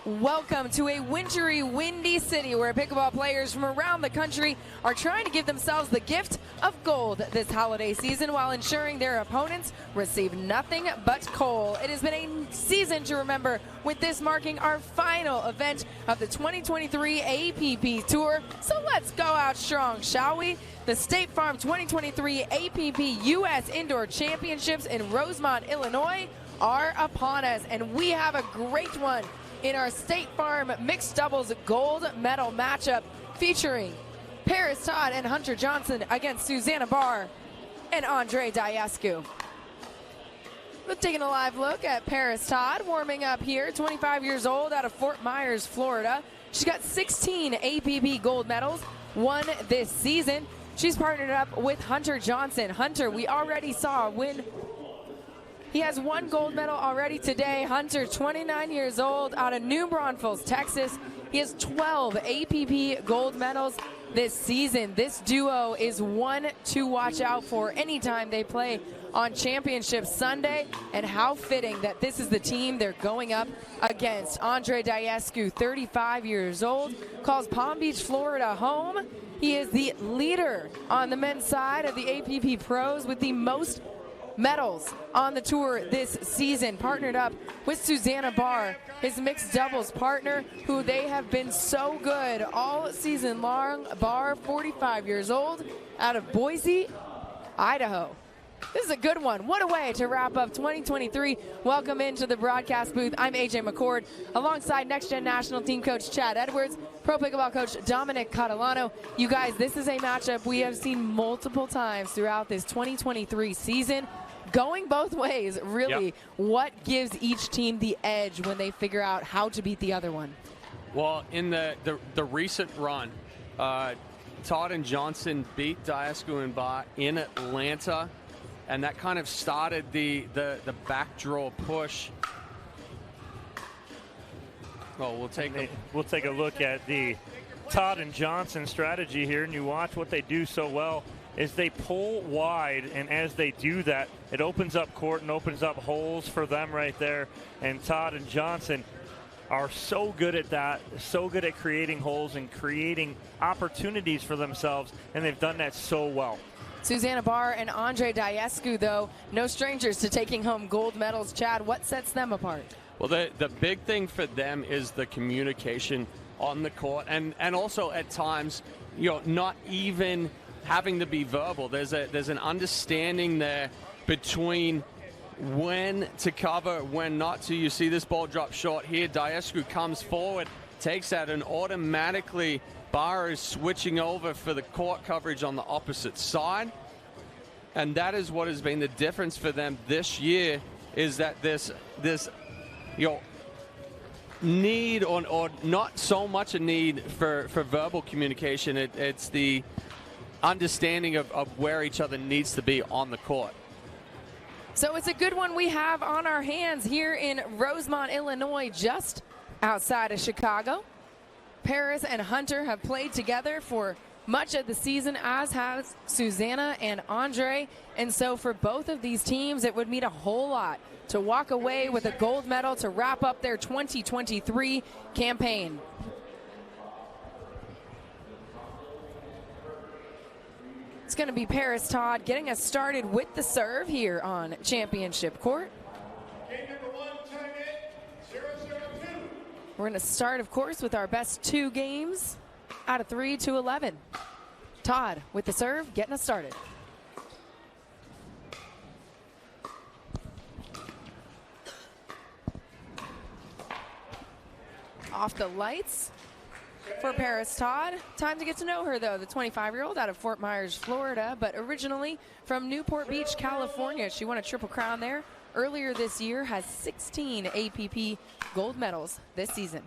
Welcome to a wintry, windy city where pickleball players from around the country are trying to give themselves the gift of gold this holiday season while ensuring their opponents receive nothing but coal. It has been a season to remember, with this marking our final event of the 2023 APP Tour. So let's go out strong, shall we? The State Farm 2023 APP U.S. Indoor Championships in Rosemont, Illinois are upon us, and we have a great one in our State Farm mixed doubles gold medal matchup featuring Parris, Todd, and Hunter Johnson against Susannah, Barr, and Andrei Daescu. We're taking a live look at Parris Todd warming up here, 25 years old, out of Fort Myers, Florida. She's got 16 APP gold medals, won this season. She's partnered up with Hunter Johnson. Hunter, we already saw win. He has one gold medal already today. Hunter, 29 years old, out of New Braunfels, Texas. He has 12 APP gold medals this season. This duo is one to watch out for anytime they play on Championship Sunday, and how fitting that this is the team they're going up against. Andrei Daescu, 35 years old, calls Palm Beach, Florida home. He is the leader on the men's side of the APP Pros with the most medals on the tour this season, partnered up with Susannah, Barr, his mixed doubles partner, who they have been so good all season long. Barr, 45 years old, out of Boise, Idaho. This is a good one. What a way to wrap up 2023. Welcome into the broadcast booth. I'm AJ McCord, alongside Next Gen National Team Coach Chad Edwards, Pro Pickleball Coach Dominic Catalano. You guys, this is a matchup we have seen multiple times throughout this 2023 season, going both ways, really. Yep. What gives each team the edge when they figure out how to beat the other one? Well, in the recent run, Todd and Johnson beat Daescu and Barr in Atlanta, and that kind of started the back draw push. Well, we'll take a look at the Todd and Johnson strategy here, and you watch what they do so well is they pull wide, and as they do that, it opens up court and opens up holes for them right there. And Todd and Johnson are so good at that, so good at creating holes and creating opportunities for themselves, and they've done that so well. Susannah, Barr, and Andrei Daescu, though, no strangers to taking home gold medals. Chad, what sets them apart? Well, the big thing for them is the communication on the court, and also at times, not even having to be verbal. There's an understanding there between when to cover, when not to. You see this ball drop short here. Daescu comes forward, takes that, and automatically Barr is switching over for the court coverage on the opposite side. And that is what has been the difference for them this year, is that this need, or not so much a need for verbal communication. It's the understanding of where each other needs to be on the court. So it's a good one we have on our hands here in Rosemont, Illinois, just outside of Chicago. Parris and Hunter have played together for much of the season, as has Susannah and Andrei. And so for both of these teams, it would mean a whole lot to walk away with a gold medal to wrap up their 2023 campaign. It's going to be Todd getting us started with the serve here on Championship Court. Game number 1, time in 0-0-2. We're going to start, of course, with our best two games out of 3 to 11. Todd with the serve, getting us started. Off the lights for Parris Todd. Time to get to know her, though. The 25-year-old out of Fort Myers, Florida, but originally from Newport Beach, California. She won a Triple Crown there earlier this year, has 16 APP gold medals this season.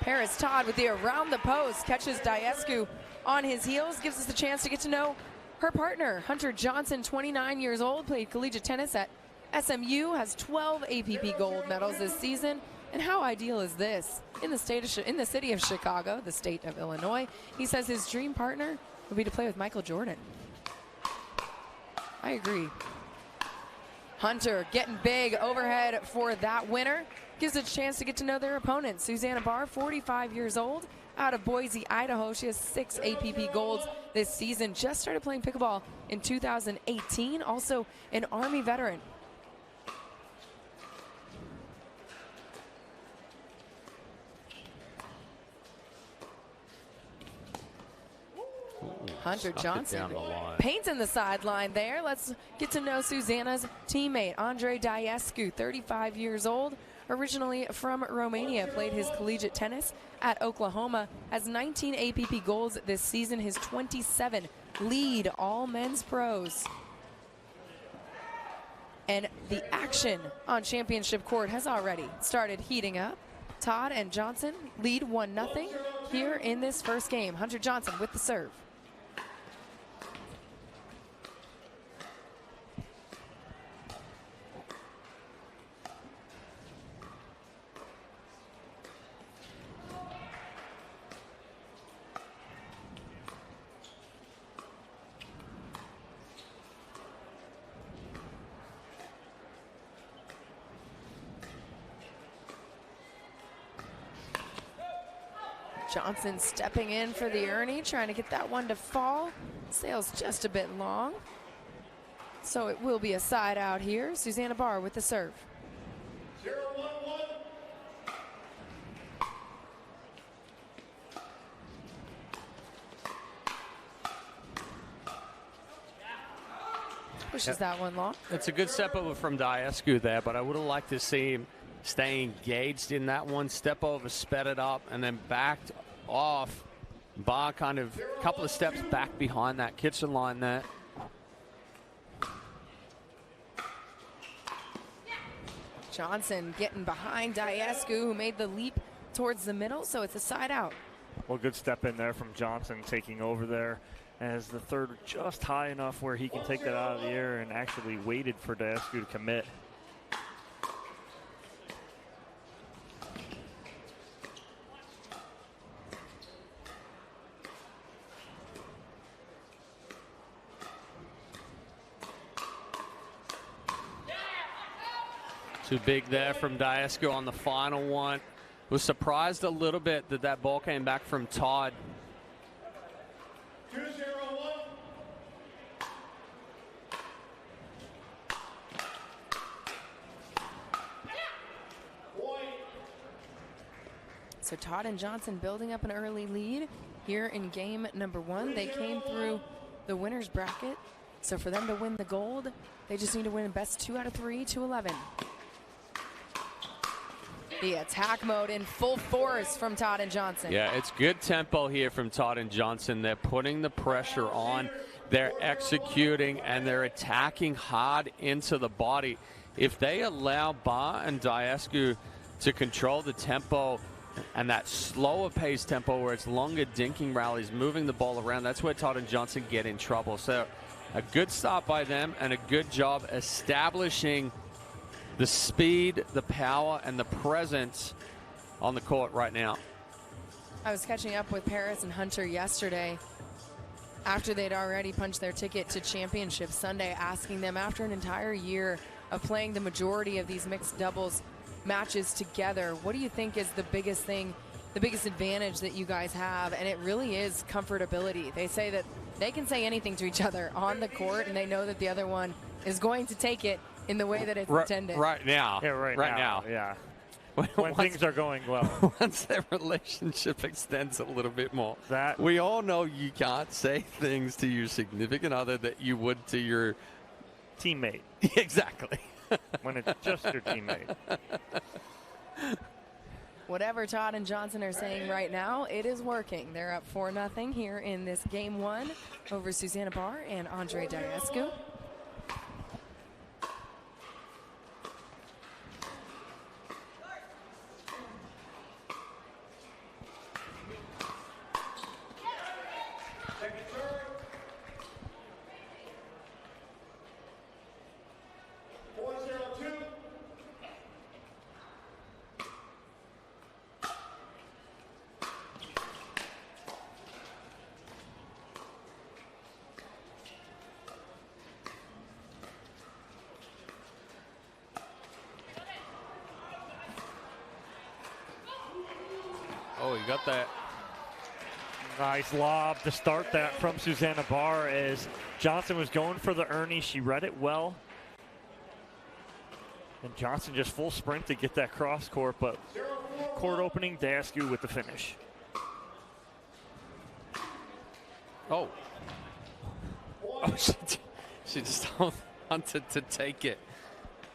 Parris Todd with the around the post, catches Daescu on his heels, gives us a chance to get to know her partner. Hunter Johnson, 29 years old, played collegiate tennis at SMU, has 12 APP gold medals this season, And how ideal is this? In the city of Chicago, the state of Illinois, he says his dream partner would be to play with Michael Jordan. I agree. Hunter getting big overhead for that winner. Gives a chance to get to know their opponent. Susannah Barr, 45 years old, out of Boise, Idaho. She has 6 APP golds this season. Just started playing pickleball in 2018. Also an Army veteran. Hunter Johnson painting the sideline there. Let's get to know Susannah's teammate, Andrei Daescu, 35 years old, originally from Romania, played his collegiate tennis at Oklahoma, has 19 APP golds this season, his 27 lead all men's pros. And the action on championship court has already started heating up. Todd and Johnson lead 1-0 here in this first game. Hunter Johnson with the serve. Johnson stepping in for the Ernie, trying to get that one to fall. Sails just a bit long. So it will be a side out here. Susannah Barr with the serve. 0-1-1. Pushes that one long. It's a good step over from Daescu there, but I would have liked to see him stay engaged in that one. Step over, sped it up, and then backed off. Barr kind of a couple of steps back behind that kitchen line there. Johnson getting behind Daescu, who made the leap towards the middle, so it's a side out. Well, good step in there from Johnson, taking over there as the third just high enough where he can take that out of the air, and actually waited for Daescu to commit. Too big there from Daescu on the final one. Was surprised a little bit that that ball came back from Todd. 2-0-1. So Todd and Johnson building up an early lead here in game number 1. They came through the winner's bracket. So for them to win the gold, they just need to win best 2 out of 3 to 11. The attack mode in full force from Todd and Johnson. Yeah, it's good tempo here from Todd and Johnson. They're putting the pressure on. They're executing, and they're attacking hard into the body. If they allow Barr and Daescu to control the tempo and that slower pace tempo where it's longer dinking rallies, moving the ball around, that's where Todd and Johnson get in trouble. So a good start by them and a good job establishing the speed, the power, and the presence on the court right now. I was catching up with Parris and Hunter yesterday after they'd already punched their ticket to Championship Sunday, asking them after an entire year of playing the majority of these mixed doubles matches together, what do you think is the biggest thing, the biggest advantage that you guys have? And it really is comfortability. They say that they can say anything to each other on the court, and they know that the other one is going to take it in the way that it's intended. Right now. Yeah, right now. Yeah. When things are going well. Once their relationship extends a little bit more. That we all know you can't say things to your significant other that you would to your teammate. Exactly. When it's just your teammate. Whatever Todd and Johnson are saying right now, it is working. They're up 4-0 here in this game 1 over Susannah Barr and Andrei Daescu. You got that. Nice lob to start that from Susannah Barr as Johnson was going for the Ernie. She read it well. And Johnson just full sprint to get that cross court, but court opening, Daescu with the finish. Oh, she just wanted to take it.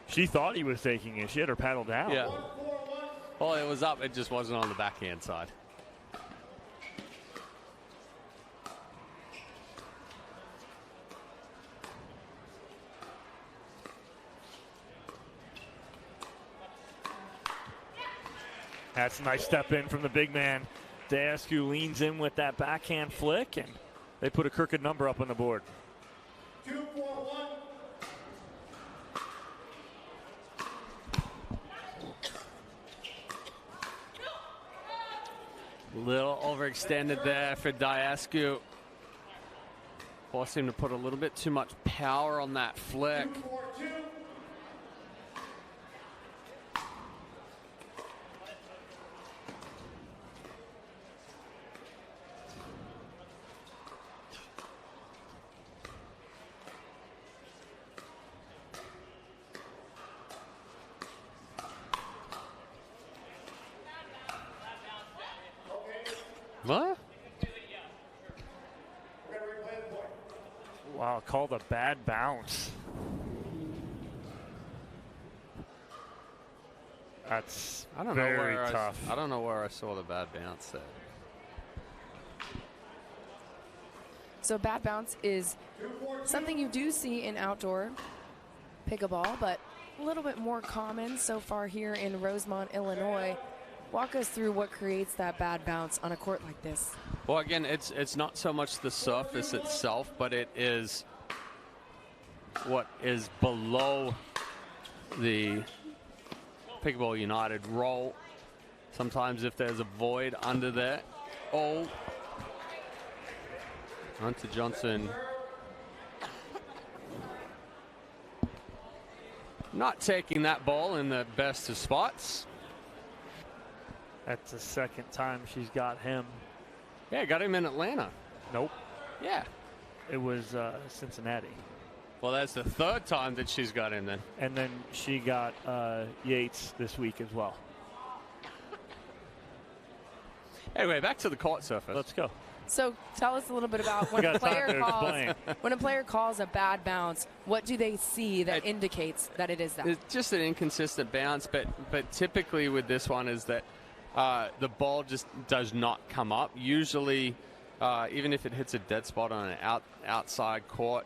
She thought he was taking it. She had her paddle down. Yeah. Well, it was up. It just wasn't on the backhand side. That's a nice step in from the big man. Daescu leans in with that backhand flick, and they put a crooked number up on the board. 2-4-1. Little overextended there for Daescu. Forced him to put a little bit too much power on that flick. 2-4-2. What? Wow, called a bad bounce. That's very tough. I don't know where I saw the bad bounce there. So bad bounce is something you do see in outdoor pickleball, but a little bit more common so far here in Rosemont, Illinois. Walk us through what creates that bad bounce on a court like this. Well, again, it's not so much the surface itself, but it is what is below the Pickleball United roll. Sometimes if there's a void under there. Oh. Hunter Johnson. Not taking that ball in the best of spots. That's the second time she's got him. Yeah, got him in Atlanta. Nope. Yeah. It was Cincinnati. Well, that's the third time that she's got him then. And then she got Yates this week as well. Anyway, back to the court surface. Let's go. So tell us a little bit about when a player calls a bad bounce, what do they see that indicates that it is that? It's just an inconsistent bounce, but typically with this one is that the ball just does not come up. Usually, even if it hits a dead spot on an outside court,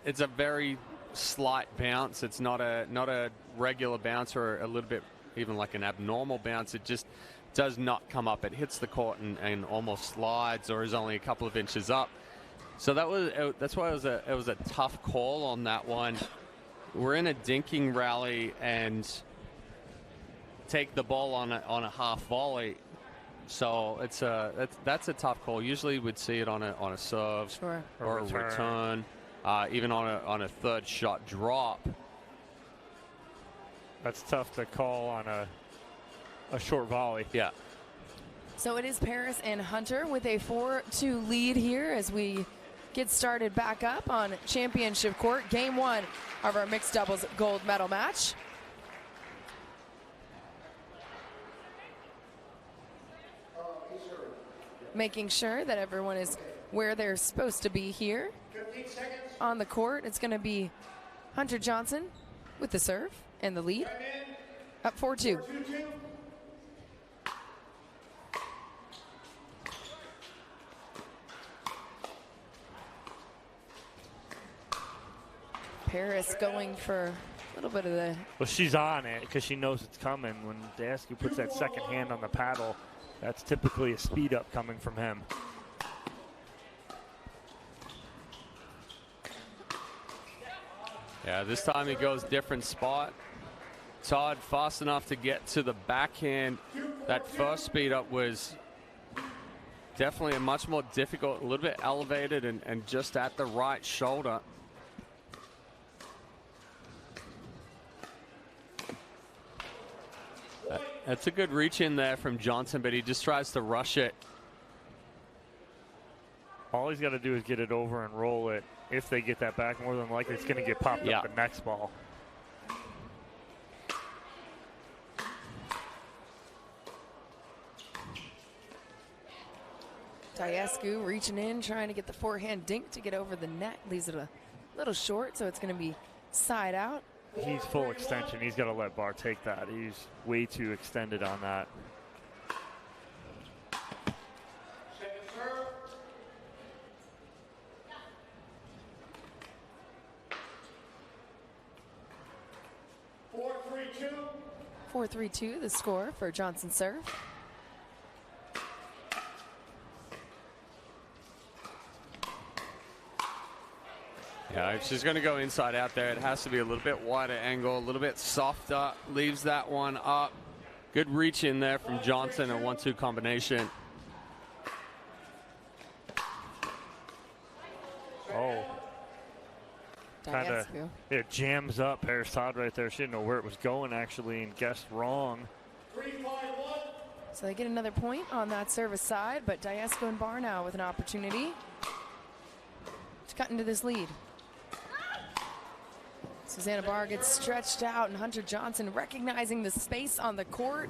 it's a very slight bounce. It's not a regular bounce or a little bit even like an abnormal bounce. It just does not come up. It hits the court and almost slides or is only a couple of inches up. So that's why it was a tough call on that one. We're in a dinking rally and take the ball on a half volley. So that's a tough call. Usually we'd see it on a serve Sure. or a return, even on a third shot drop. That's tough to call on a short volley. Yeah. So it is Parris and Hunter with a 4-2 lead here as we get started back up on championship court. Game one of our mixed doubles gold medal match. Making sure that everyone is where they're supposed to be here on the court. It's going to be Hunter Johnson with the serve and the lead. Up 4-2. Parris going for a little bit of the... Well, she's on it because she knows it's coming. When Daescu puts that second hand on the paddle, that's typically a speed up coming from him. Yeah, this time he goes different spot. Todd fast enough to get to the backhand. That first speed up was definitely a much more difficult, a little bit elevated and just at the right shoulder. That's a good reach in there from Johnson, but he just tries to rush it. All he's got to do is get it over and roll it. If they get that back, more than likely it's going to get popped up the next ball. Daescu reaching in, trying to get the forehand dink to get over the net. Leaves it a little short, so it's going to be side out. He's full extension. He's got to let Barr take that. He's way too extended on that. Four, 4-3-2 the score for Johnson serve. Yeah, if she's going to go inside out there, it has to be a little bit wider angle, a little bit softer. Leaves that one up. Good reach in there from Johnson, a 1-2 combination. Oh. Kind of, it jams up Parris Todd right there. She didn't know where it was going, actually, and guessed wrong. 3-5-1. So they get another point on that service side, but Daescu and Barr now with an opportunity to cut into this lead. Susannah Barr gets stretched out, and Hunter Johnson recognizing the space on the court.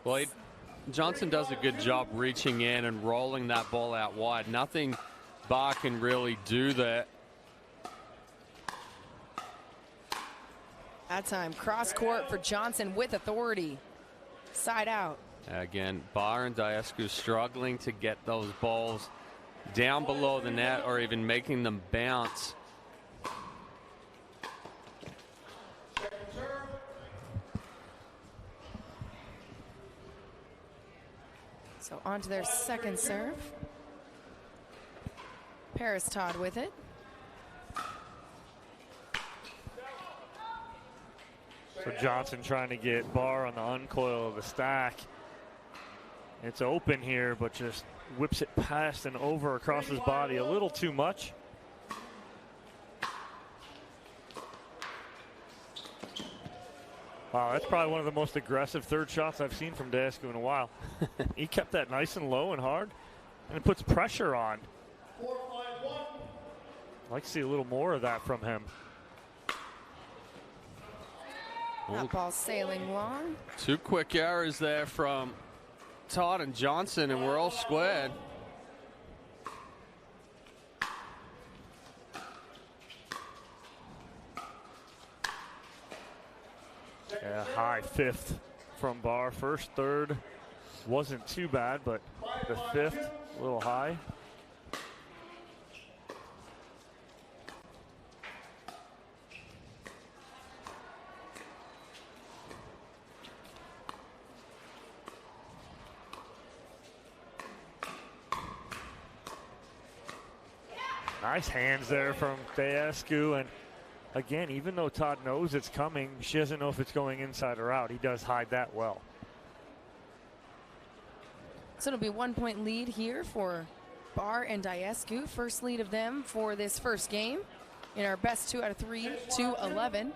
Well, Johnson does a good job reaching in and rolling that ball out wide. Nothing Barr can really do there. That time, cross court for Johnson with authority. Side out. Again, Barr and Daescu struggling to get those balls down below the net or even making them bounce. So on to their second serve. Parris Todd with it. So Johnson trying to get Barr on the uncoil of the stack. It's open here, but just whips it past and over across his body a little too much. Wow, that's probably one of the most aggressive third shots I've seen from Daescu in a while. He kept that nice and low and hard, and it puts pressure on. 4-5-1. I'd like to see a little more of that from him. That ball sailing long. 2 quick errors there from Todd and Johnson, and we're all squared. Yeah, high fifth from Barr. First, third wasn't too bad, but the fifth, a little high. Nice hands there from Daescu, and again, even though Todd knows it's coming, she doesn't know if it's going inside or out. He does hide that well. So it'll be 1 point lead here for Barr and Daescu. First lead of them for this first game in our best 2 out of 3 to 11.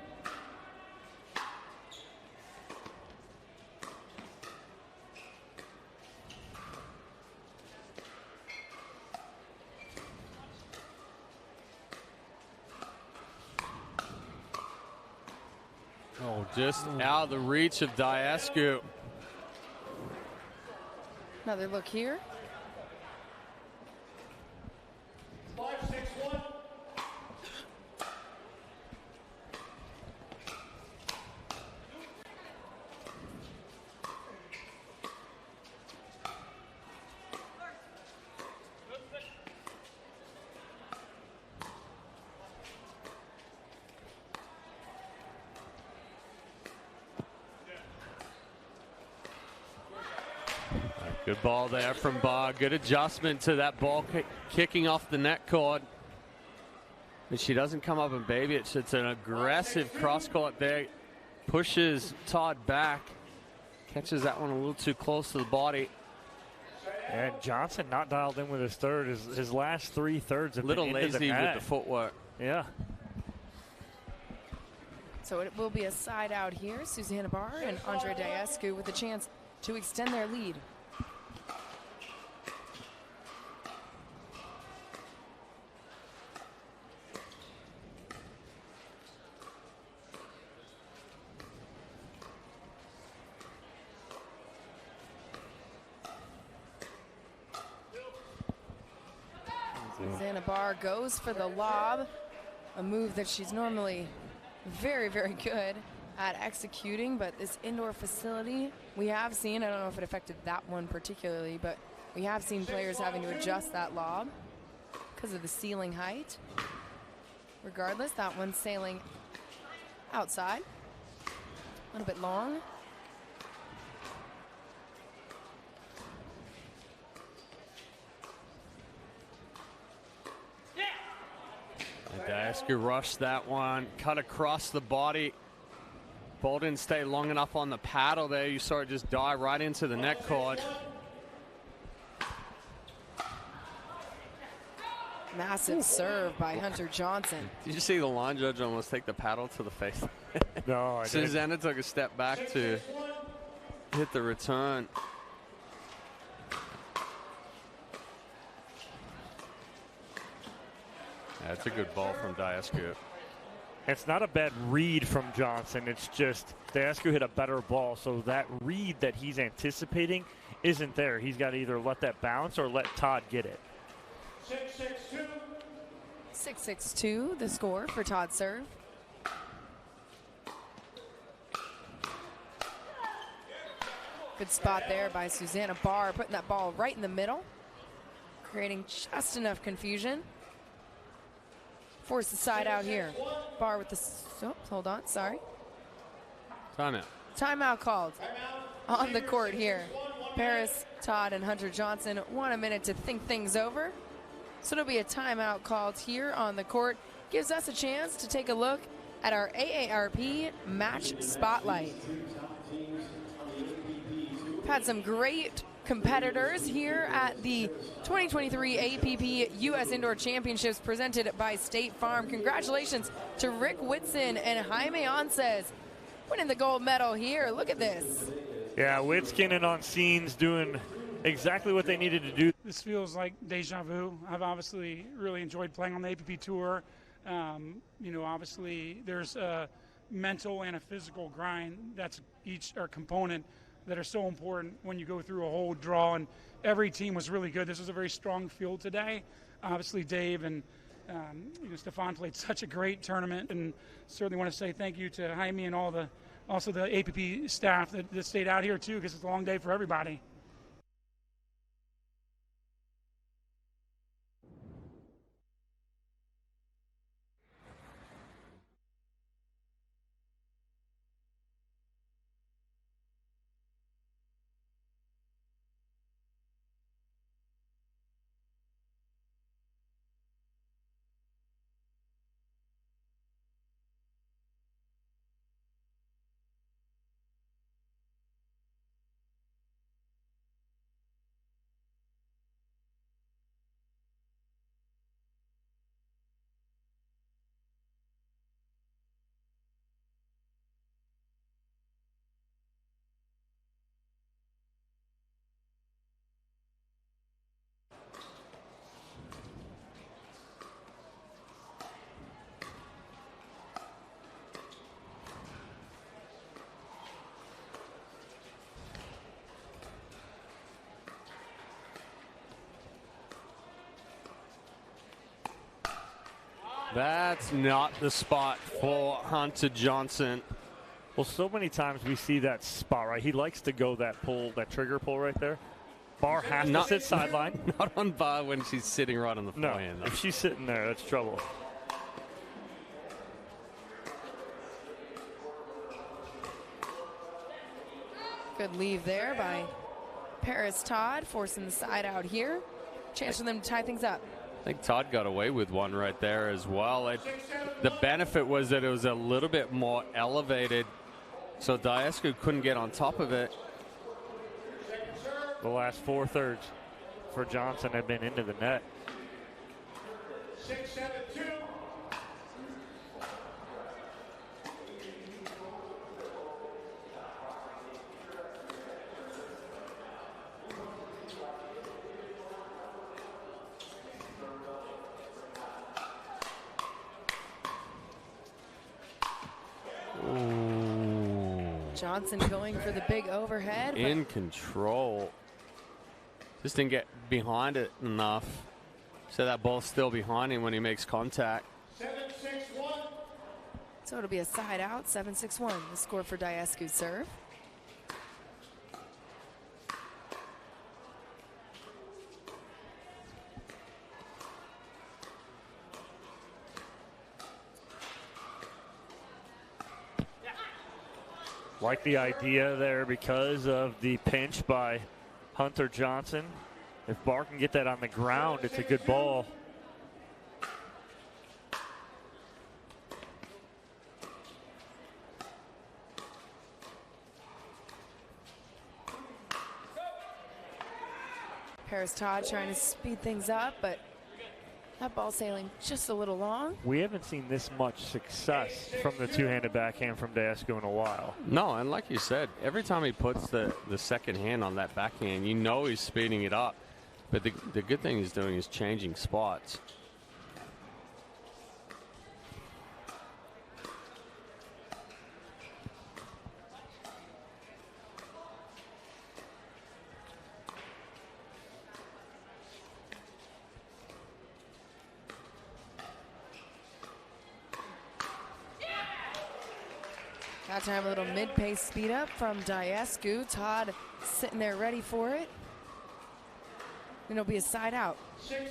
Oh, just out of the reach of Daescu. Another look here. 5-6-1. Good ball there from Barr. Good adjustment to that ball kicking off the net cord. But she doesn't come up and baby it. It's an aggressive cross court there. Pushes Todd back. Catches that one a little too close to the body. And Johnson not dialed in with his third. His last 3 thirds have a little been into lazy the net. with the footwork. Yeah. So So it will be a side out here. Susannah Barr and Andrei Daescu with a chance to extend their lead. Susannah Barr goes for the lob, a move that she's normally very, very good at executing, but this indoor facility, we have seen, I don't know if it affected that one particularly, but we have seen players having to adjust that lob because of the ceiling height. Regardless, that one's sailing outside, a little bit long. Daescu rushed that one, cut across the body. Ball didn't stay long enough on the paddle there. You saw it just dive right into the net cord. Massive serve by Hunter Johnson. Did you see the line judge almost take the paddle to the face? No, I didn't. Susannah took a step back to hit the return. That's a good ball from Daescu. It's not a bad read from Johnson. It's just Daescu hit a better ball, so that read that he's anticipating isn't there. He's got to either let that bounce or let Todd get it. 6-6-2. 6-6-2, the score for Todd's serve. Good spot there by Susannah Barr, putting that ball right in the middle, creating just enough confusion. Force the side out here. Barr with the, oh, hold on, sorry. Timeout. Timeout called on the court here. Parris, Todd, and Hunter Johnson want a minute to think things over. So it'll be a timeout called here on the court. Gives us a chance to take a look at our AARP match spotlight. We've had some great competitors here at the 2023 APP U.S. Indoor Championships presented by State Farm. Congratulations to Rick Whitson and Jaime Onces winning the gold medal here. Look at this. Yeah, Whitskinen on scenes doing exactly what they needed to do. This feels like deja vu. I've obviously really enjoyed playing on the APP Tour. You know, obviously there's a mental and a physical grind that's each or component that are so important when you go through a whole draw, and every team was really good. This was a very strong field today. Obviously Dave and you know, Stefan played such a great tournament, and certainly want to say thank you to Jaime and all the also the APP staff that stayed out here too, because it's a long day for everybody. That's not the spot for Hunter Johnson. Well, so many times we see that spot, right? He likes to go that pull, that trigger pull right there. Barr has to sit sideline. Not on Barr when she's sitting right on the forehand. No, if she's sitting there, that's trouble. Good leave there by Parris Todd, forcing the side out here. Chance for them to tie things up. I think Todd got away with one right there as well. The benefit was that it was a little bit more elevated, so Daescu couldn't get on top of it. The last 4/3 for Johnson have been into the net. 6-7-2. Johnson going for the big overhead. In control. Just didn't get behind it enough. So that ball's still behind him when he makes contact. 7-6-1. So it'll be a side out, 7-6-1, the score for Daescu's serve. Like the idea there because of the pinch by Hunter Johnson. If Barr can get that on the ground, it's a good ball. Parris Todd trying to speed things up, but that ball sailing just a little long. We haven't seen this much success from the two-handed backhand from Daescu in a while. No, and like you said, every time he puts the second hand on that backhand, you know he's speeding it up. But the good thing he's doing is changing spots. That time a little mid-pace speed up from Daescu. Todd sitting there ready for it. And it'll be a side out. 6-8-1.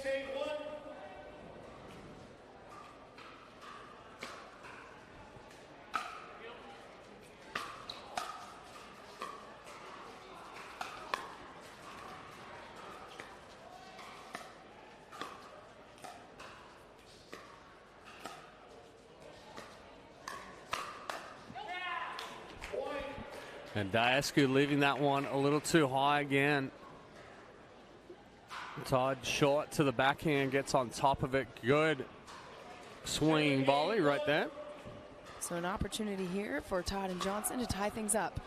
And Daescu leaving that one a little too high again. Todd short to the backhand, gets on top of it. Good swinging volley right there. So an opportunity here for Todd and Johnson to tie things up.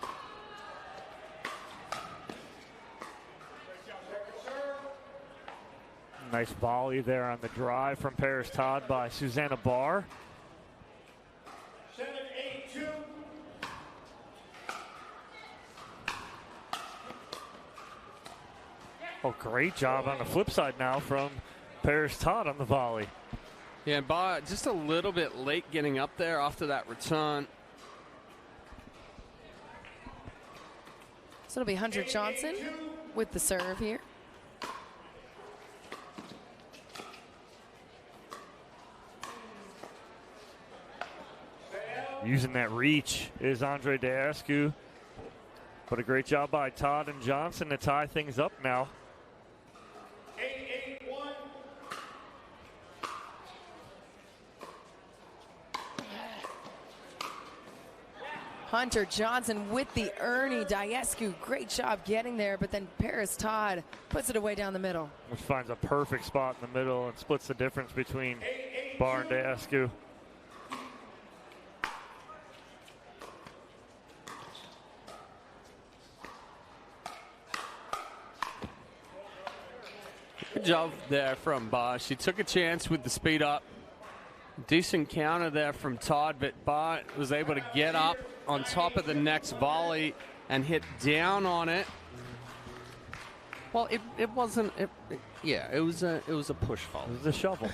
Nice volley there on the drive from Parris Todd by Susannah Barr. 7-8-2. Oh, great job on the flip side now from Parris Todd on the volley. Yeah, Barr just a little bit late getting up there after that return. So it'll be Hunter Johnson with the serve here. Using that reach is Andrei Daescu. But a great job by Todd and Johnson to tie things up now. 8-8-1. Hunter Johnson with the Ernie. Daescu, great job getting there, but then Parris Todd puts it away down the middle. Which finds a perfect spot in the middle and splits the difference between Barr and Daescu. Good job there from Barr. She took a chance with the speed up. Decent counter there from Todd, but Barr was able to get up on top of the next volley and hit down on it. Well, it wasn't. It was a push volley. It was a shovel.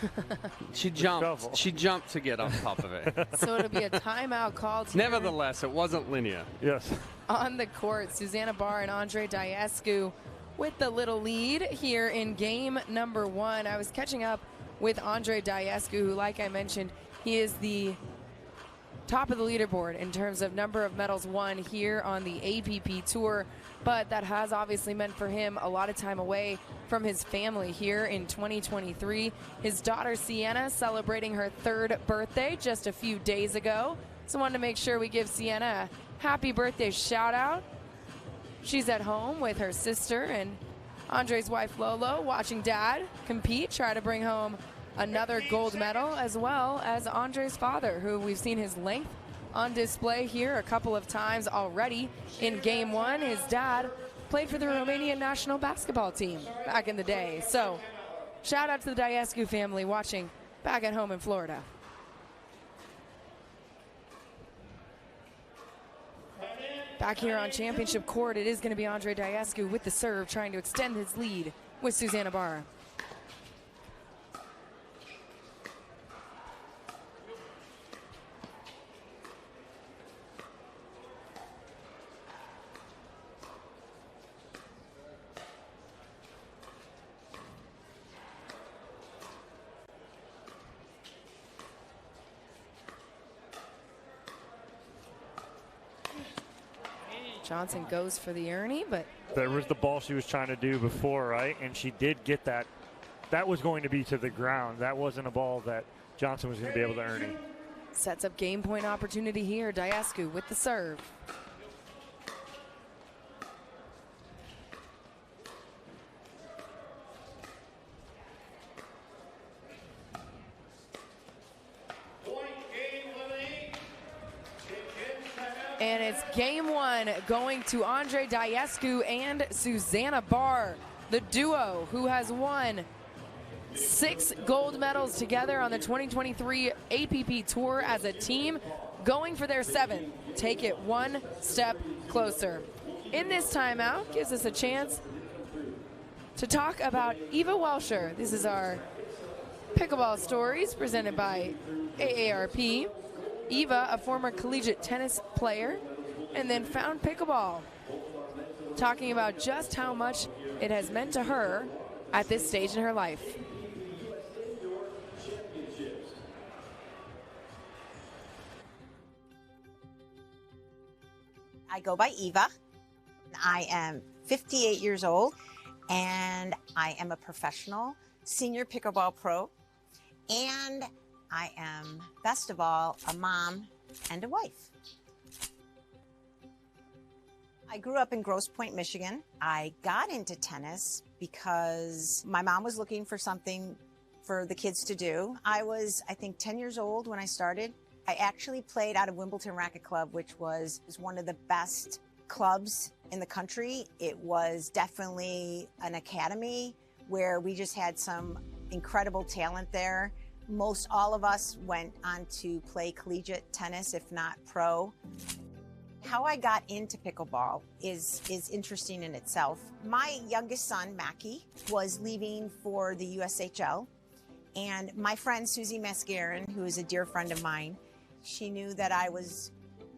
She jumped. She jumped to get on top of it. So it'll be a timeout called here. Nevertheless, it wasn't linear. Yes. On the court, Susannah Barr and Andrei Daescu with the little lead here in game number one. I was catching up with Andrei Daescu, who, like I mentioned, he is the top of the leaderboard in terms of number of medals won here on the APP Tour, but that has obviously meant for him a lot of time away from his family here in 2023. His daughter Sienna celebrating her 3rd birthday just a few days ago, so wanted to make sure we give Sienna a happy birthday shout out. She's at home with her sister and Andrei's wife Lolo, watching Dad compete, try to bring home another gold medal, as well as Andrei's father, who we've seen his length on display here a couple of times already in game one. His dad played for the Romanian national basketball team back in the day. So shout out to the Daescu family watching back at home in Florida. Back here on championship court, it is going to be Andrei Daescu with the serve, trying to extend his lead with Susannah Barr. Johnson goes for the Ernie, but there was the ball she was trying to do before, right? And she did get that. That was going to be to the ground. That wasn't a ball that Johnson was going to be able to Ernie. Sets up game point opportunity here. Daescu with the serve. And it's game one going to Andrei Daescu and Susannah Barr, the duo who has won 6 gold medals together on the 2023 APP Tour as a team, going for their 7th. Take it one step closer. In this timeout, gives us a chance to talk about Eva Welscher. This is our Pickleball Stories presented by AARP. Eva, a former collegiate tennis player, and then found pickleball. Talking about just how much it has meant to her at this stage in her life. I go by Eva. I am 58 years old, and I am a professional senior pickleball pro, and I am, best of all, a mom and a wife. I grew up in Grosse Pointe, Michigan. I got into tennis because my mom was looking for something for the kids to do. I was, I think, 10 years old when I started. I actually played out of Wimbledon Racket Club, which was one of the best clubs in the country. It was definitely an academy where we just had some incredible talent there. Most all of us went on to play collegiate tennis, if not pro. How I got into pickleball is interesting in itself. My youngest son, Mackie, was leaving for the USHL, and my friend Susie Mascarin, who is a dear friend of mine, she knew that I was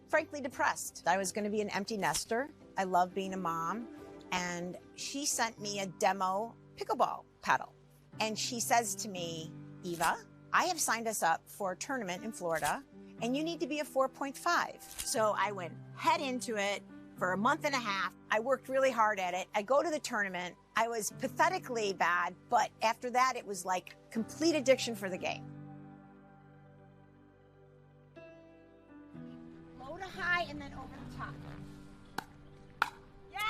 frankly depressed. I was going to be an empty nester. I love being a mom, and she sent me a demo pickleball paddle. And she says to me, Eva, I have signed us up for a tournament in Florida, and you need to be a 4.5. So I went head into it for a month and a half. I worked really hard at it. I go to the tournament. I was pathetically bad, but after that, it was like complete addiction for the game. Low to high and then over the top. Yeah!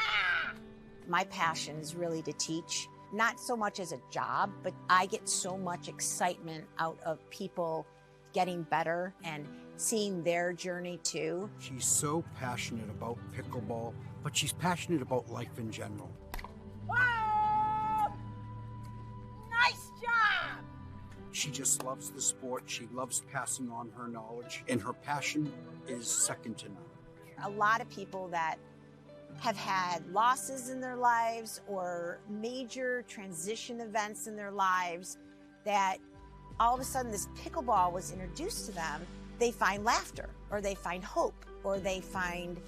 My passion is really to teach. Not so much as a job, but I get so much excitement out of people getting better and seeing their journey too. She's so passionate about pickleball, but she's passionate about life in general. Whoa! Nice job! She just loves the sport. She loves passing on her knowledge, and her passion is second to none. A lot of people that have had losses in their lives or major transition events in their lives, that all of a sudden this pickleball was introduced to them, they find laughter, or they find hope, or they find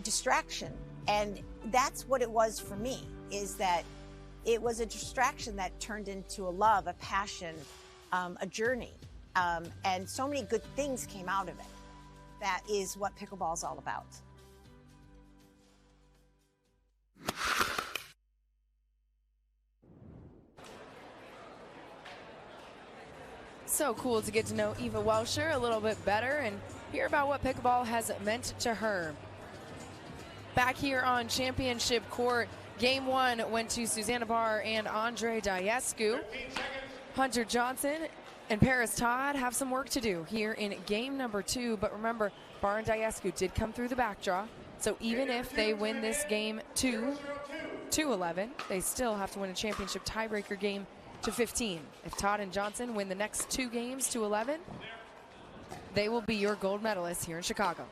distraction. And that's what it was for me, is that it was a distraction that turned into a love, a passion, a journey. And so many good things came out of it. That is what pickleball is all about. So cool to get to know Eva Welscher a little bit better and hear about what pickleball has meant to her. Back here on championship court, game one went to Susannah Barr and Andrei Daescu. Hunter Johnson and Parris Todd have some work to do here in game number 2, but remember, Barr and Daescu did come through the back draw, so even if they win this game 2-11, they still have to win a championship tiebreaker game to 15. If Todd and Johnson win the next 2 games to 11, they will be your gold medalists here in Chicago.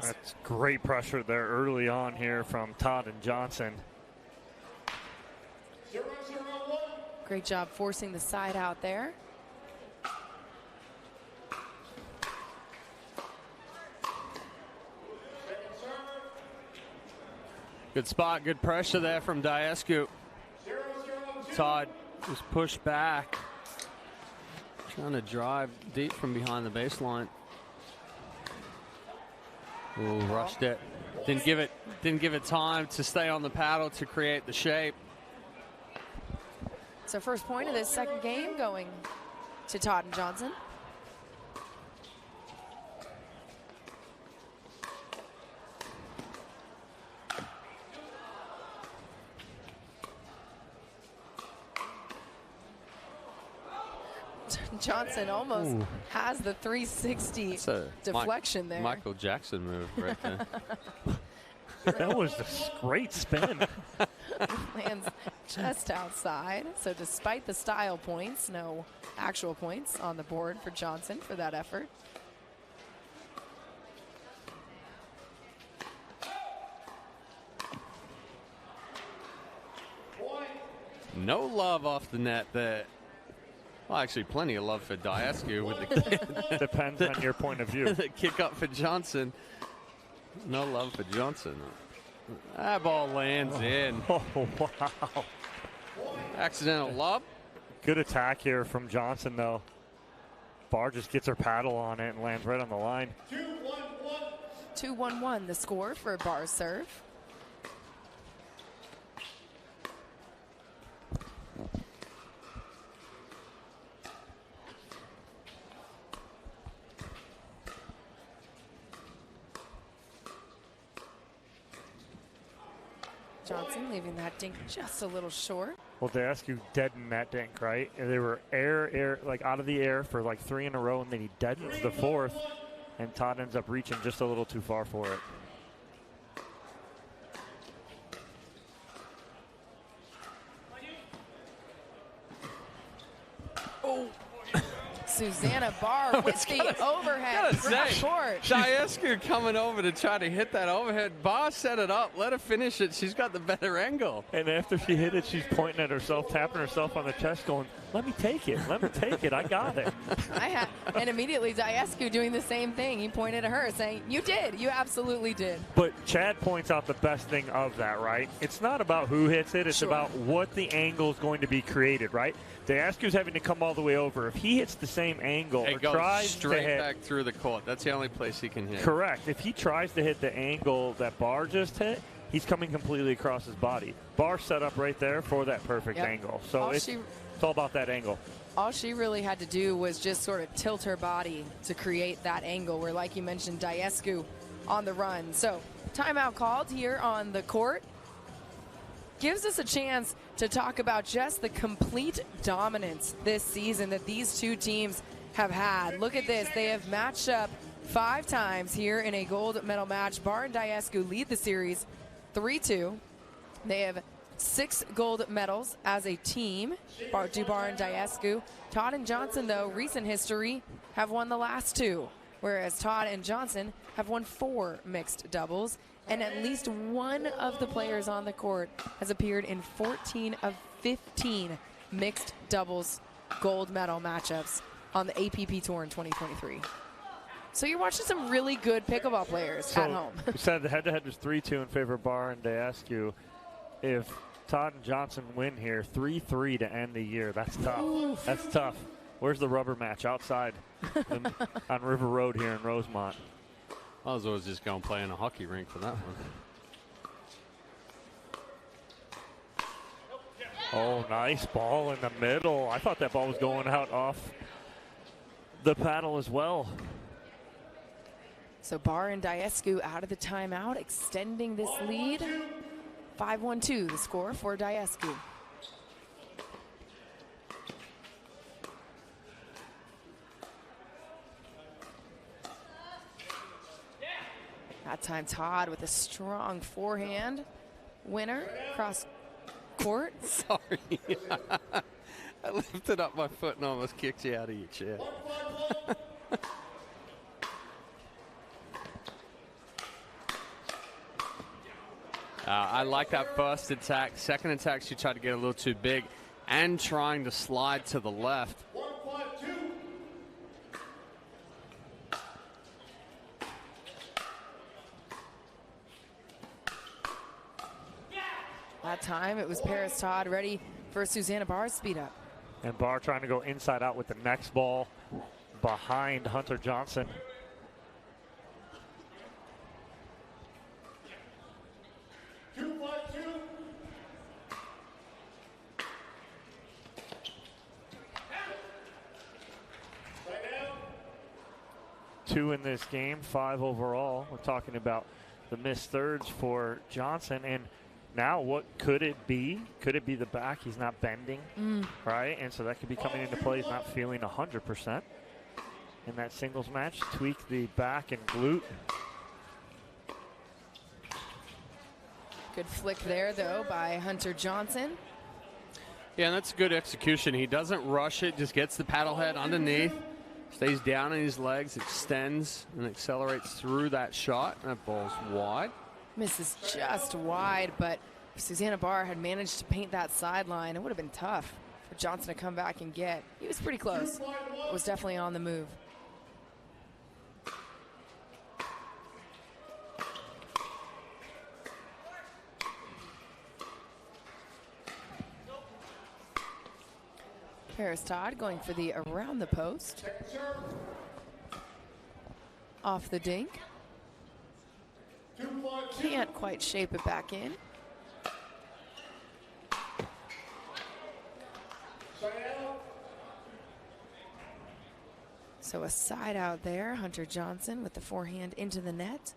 That's great pressure there early on here from Todd and Johnson. 0-0-1. Great job forcing the side out there. Good spot, good pressure there from Daescu. 0-0-2. Todd was pushed back. Trying to drive deep from behind the baseline. Ooh, rushed it. Didn't give it time to stay on the paddle to create the shape. So first point of this second game going to Todd and Johnson. Johnson almost has the 360 deflection there. Michael Jackson move right there. That was a great spin. Lands just outside. So despite the style points, no actual points on the board for Johnson for that effort. No love off the net there. Well, actually, plenty of love for Daescu with the Depends on your point of view. the kick up for Johnson. No love for Johnson. That ball lands in. Oh, wow. Accidental lob. Good attack here from Johnson, though. Barr just gets her paddle on it and lands right on the line. 2-1-1. 2-1-1 the score for Barr's serve. Johnson leaving that dink just a little short. Well, Daescu deadened that dink, right? And they were like out of the air for like 3 in a row, and then he deadens the fourth, and Todd ends up reaching just a little too far for it. Oh, Susannah Barr with the overhead from short. Daescu coming over to try to hit that overhead. Barr set it up. Let her finish it. She's got the better angle. And after she hit it, she's pointing at herself, tapping herself on the chest, going, "Let me take it. Let me take it. I got it." And immediately Daescu doing the same thing. He pointed at her saying, "You did. You absolutely did." But Chad points out the best thing of that, right? It's not about who hits it. It's about what the angle is going to be created, right? Daescu's having to come all the way over. If he hits the same angle It or goes tries straight to hit, back through the court. That's the only place he can hit. correct. If he tries to hit the angle that Barr just hit, he's coming completely across his body. Barr set up right there for that perfect angle. So it's all about that angle. All she really had to do was just sort of tilt her body to create that angle where, like you mentioned, Daescu on the run. So timeout called here on the court. Gives us a chance to talk about just the complete dominance this season that these two teams have had. Look at this. They have matched up 5 times here in a gold medal match. Barr and Daescu lead the series 3-2. They have 6 gold medals as a team, Barr and Daescu. Todd and Johnson, though, recent history, have won the last 2, whereas Todd and Johnson have won 4 mixed doubles. And at least one of the players on the court has appeared in 14 of 15 mixed doubles gold medal matchups on the APP Tour in 2023. So you're watching some really good pickleball players at home. We said the head-to-head was 3-2 in favor of Barr and Daescu. If Todd and Johnson win here, 3-3 to end the year. That's tough. Oof. That's tough. Where's the rubber match? Outside on River Road here in Rosemont. I was always just going to play in a hockey rink for that one. Oh, nice ball in the middle. I thought that ball was going out off the paddle as well. So Barr and Daescu out of the timeout, extending this lead. 5-1-2, the score for Daescu. That time Todd with a strong forehand winner across court. Sorry. I lifted up my foot and almost kicked you out of your chair. I like that first attack. Second attack, she tried to get a little too big and trying to slide to the left. 1-5-2. That time it was Parris Todd ready for Susannah Barr's speed up. And Barr trying to go inside out with the next ball behind Hunter Johnson. Two in this game, 5 overall. We're talking about the missed thirds for Johnson. And now what could it be? Could it be the back? He's not bending, right? And so that could be coming into play. He's not feeling 100% in that singles match. Tweak the back and glute. Good flick there, though, by Hunter Johnson. Yeah, and that's good execution. He doesn't rush it, just gets the paddle head underneath, stays down on his legs, extends, and accelerates through that shot. That ball's wide. Misses just wide, but if Susannah Barr had managed to paint that sideline, it would have been tough for Johnson to come back and get. He was pretty close. It was definitely on the move. Parris Todd going for the around the post. Off the dink. Can't quite shape it back in. So a side out there. Hunter Johnson with the forehand into the net.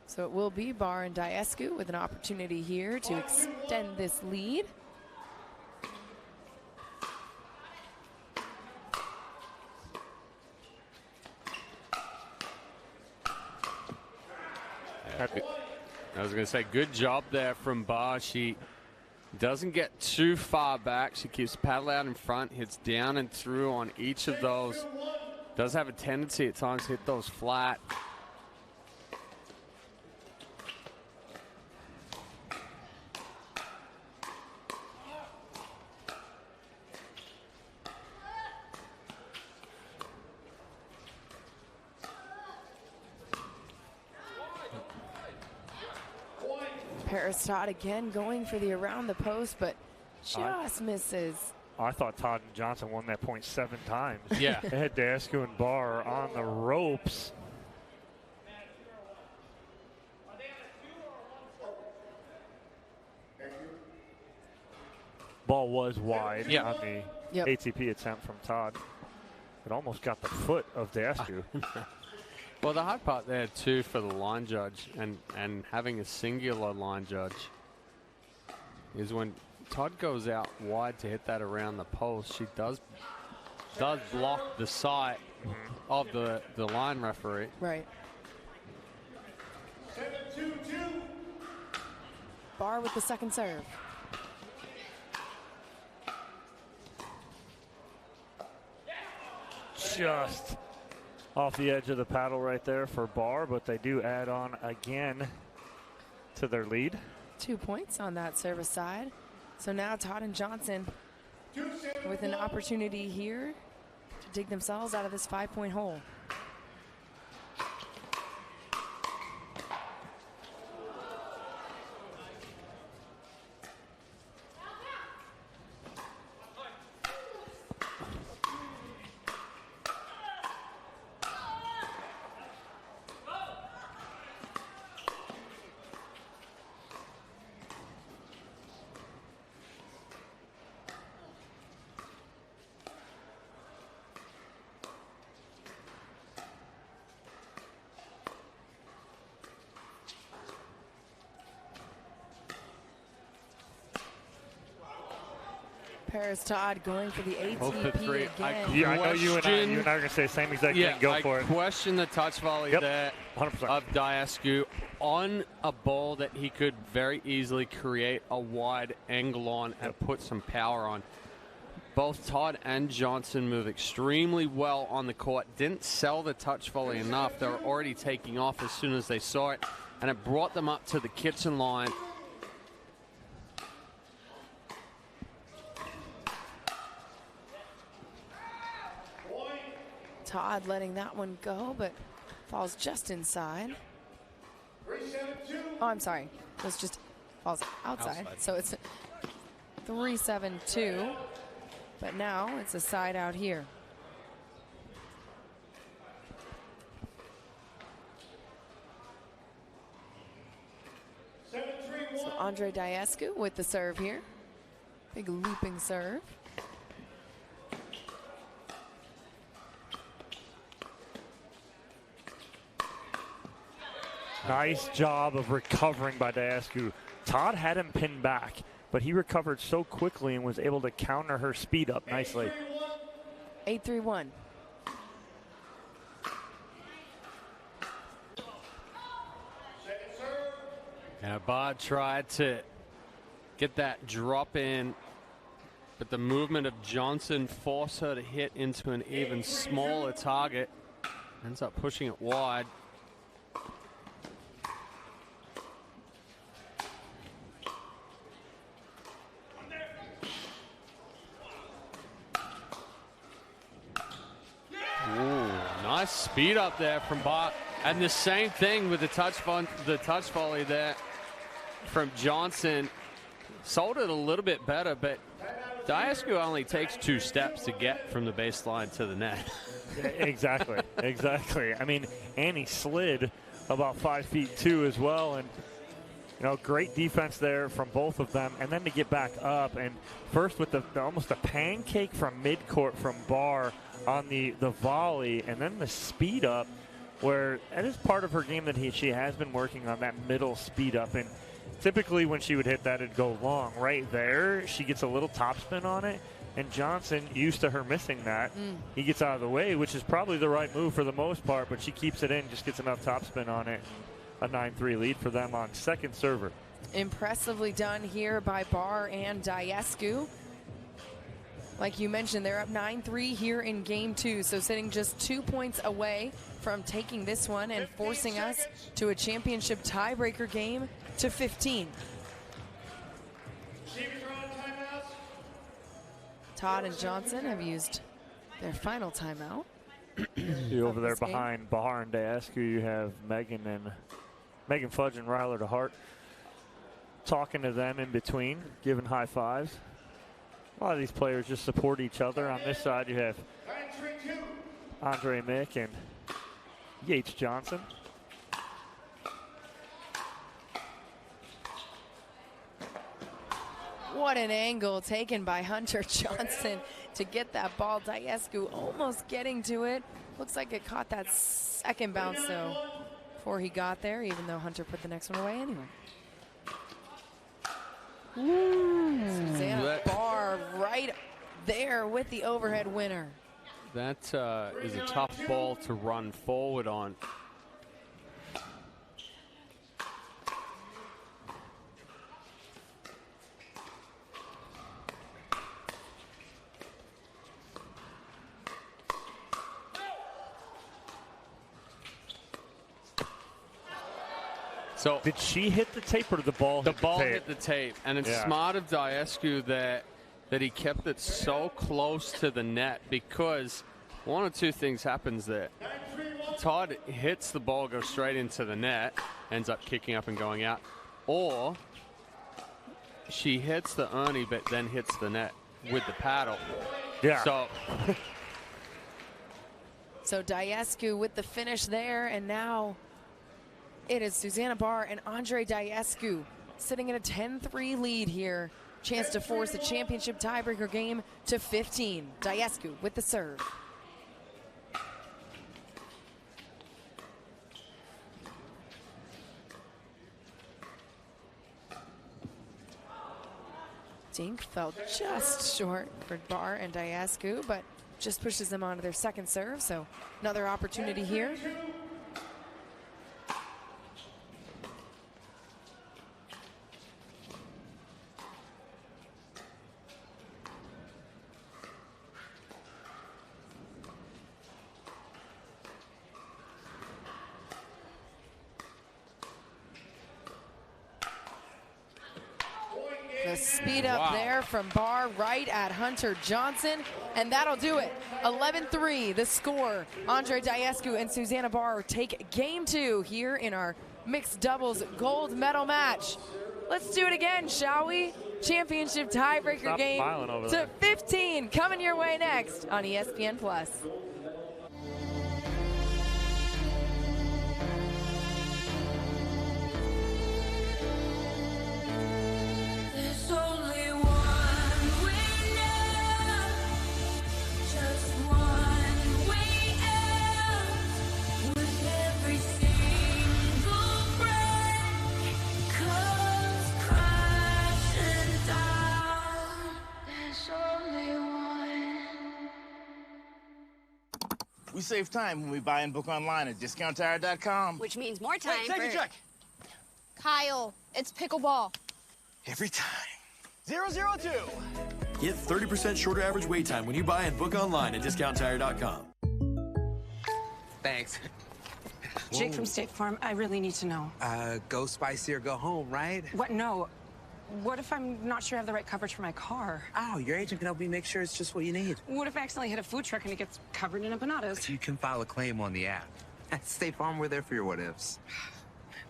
So it will be Barr and Daescu with an opportunity here to extend this lead. I was going to say, good job there from Barr. She doesn't get too far back. She keeps the paddle out in front, hits down and through on each of those. Does have a tendency at times to hit those flat. Parris Todd again going for the around the post, but just misses. I thought Todd and Johnson won that point 7 times. Yeah. They had Daescu and Barr on the ropes. Ball was wide on the ATP attempt from Todd. It almost got the foot of Daescu. Well, the hard part there, too, for the line judge and having a singular line judge is when Todd goes out wide to hit that around the post, she does block the sight of the line referee. Right. 7-2-2. Barr with the second serve. Just off the edge of the paddle right there for Barr, but they do add on again to their lead. 2 points on that service side. So now Todd and Johnson with an opportunity here to dig themselves out of this 5-point hole. Parris Todd going for the ATP again. Yeah, I know you and I are going to say the same exact thing. Go for it. I question the touch volley there 100%. of Daescu on a ball that he could very easily create a wide angle on and put some power on. both Todd and Johnson move extremely well on the court. Didn't sell the touch volley enough. They were already taking off as soon as they saw it, and it brought them up to the kitchen line. Todd letting that one go, but falls just inside. Oh, I'm sorry. It was just falls outside. So it's 3-7-2. But now it's a side out here. So Andrei Daescu with the serve here. Big looping serve. Nice job of recovering by Daescu. Todd had him pinned back, but he recovered so quickly and was able to counter her speed up nicely. 8-3-1. Yeah, Barr tried to get that drop in, but the movement of Johnson forced her to hit into an even smaller target. Ends up pushing it wide. Nice speed up there from Barr, and the same thing with the touch volley there from Johnson. Sold it a little bit better, but Daescu only takes 2 steps to get from the baseline to the net. Exactly, exactly. I mean, Annie slid about 5 feet too as well, and you know, great defense there from both of them, and then to get back up, and first with the almost a pancake from midcourt from Barr on the volley, and then the speed up, where that is part of her game that she has been working on, that middle speed up, and typically when she would hit that, it'd go long. Right there, she gets a little topspin on it, and Johnson, used to her missing that, he gets out of the way, which is probably the right move for the most part, but she keeps it in, just gets enough topspin on it. A 9-3 lead for them on second server. Impressively done here by Barr and Daescu. Like you mentioned, they're up 9-3 here in game 2, so sitting just 2 points away from taking this one and forcing us to a championship tiebreaker game to 15. Todd and Johnson have used their final timeout. Over there behind Barr and Daescu, you have Megan Fudge and Ryler DeHart talking to them in between, giving high fives. A lot of these players just support each other. On this side, you have Andrei Mick and Yates Johnson. What an angle taken by Hunter Johnson to get that ball. Daescu almost getting to it. Looks like it caught that second bounce, though, before he got there, even though Hunter put the next one away anyway. Susannah Barr right there with the overhead winner. That is a tough ball to run forward on. So did she hit the tape or did the ball hit the tape? The ball hit the tape, and it's smart of Daescu that he kept it so close to the net, because one of two things happens there. Todd hits the ball, goes straight into the net, ends up kicking up and going out, or she hits the Ernie but then hits the net with the paddle. Yeah. So Daescu with the finish there, and now it is Susannah Barr and Andrei Daescu sitting in a 10-3 lead here. Chance to force the championship tiebreaker game to 15. Daescu with the serve. Dink fell just short for Barr and Daescu, but just pushes them onto their second serve, so another opportunity here. speed up there from Barr right at Hunter Johnson, and that'll do it. 11-3 the score. Andrei Daescu and Susannah Barr take game 2 here in our mixed doubles gold medal match. Let's do it again, shall we? Championship tiebreaker game to 15 coming your way next on ESPN+. There's only one way now, just one way out. With every single breath comes crashing down. There's only one. We save time when we buy and book online at discounttire.com. Which means more time. Wait, take a check. Kyle, it's pickleball. Every time. 002. Get 30% shorter average wait time when you buy and book online at discounttire.com. Thanks. Jake from State Farm, I really need to know. Go spicy or go home, right? What? No. What if I'm not sure I have the right coverage for my car? Oh, your agent can help me make sure it's just what you need. What if I accidentally hit a food truck and it gets covered in empanadas? You can file a claim on the app. At State Farm, we're there for your what-ifs.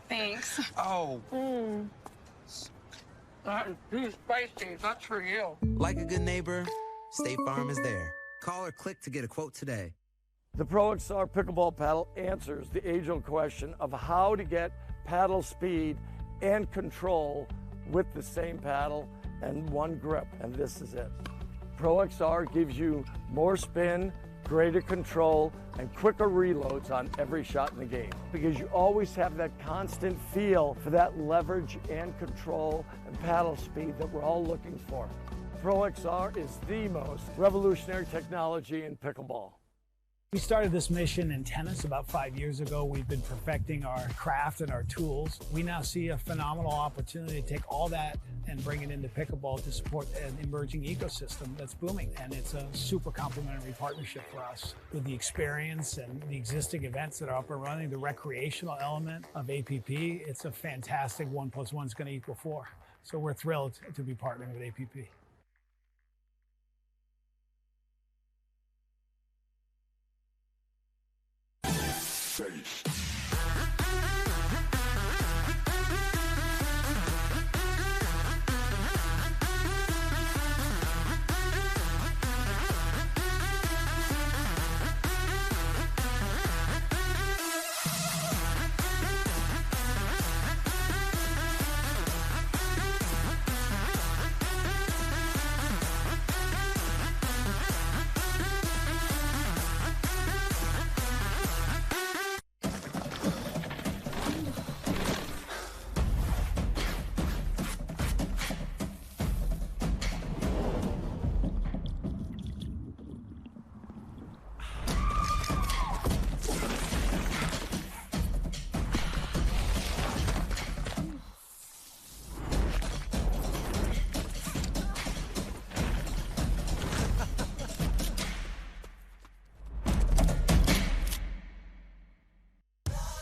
Thanks. Oh. That is too spicy. That's for you. Like a good neighbor, State Farm is there. Call or click to get a quote today. The Pro XR pickleball paddle answers the age-old question of how to get paddle speed and control with the same paddle and one grip, and this is it. Pro XR gives you more spin, greater control, and quicker reloads on every shot in the game, because you always have that constant feel for that leverage and control and paddle speed that we're all looking for. Pro XR is the most revolutionary technology in pickleball. We started this mission in tennis about 5 years ago. We've been perfecting our craft and our tools. We now see a phenomenal opportunity to take all that and bring it into pickleball to support an emerging ecosystem that's booming. And it's a super complementary partnership for us. With the experience and the existing events that are up and running, the recreational element of APP, it's a fantastic 1 + 1 is going to equal 4. So we're thrilled to be partnering with APP.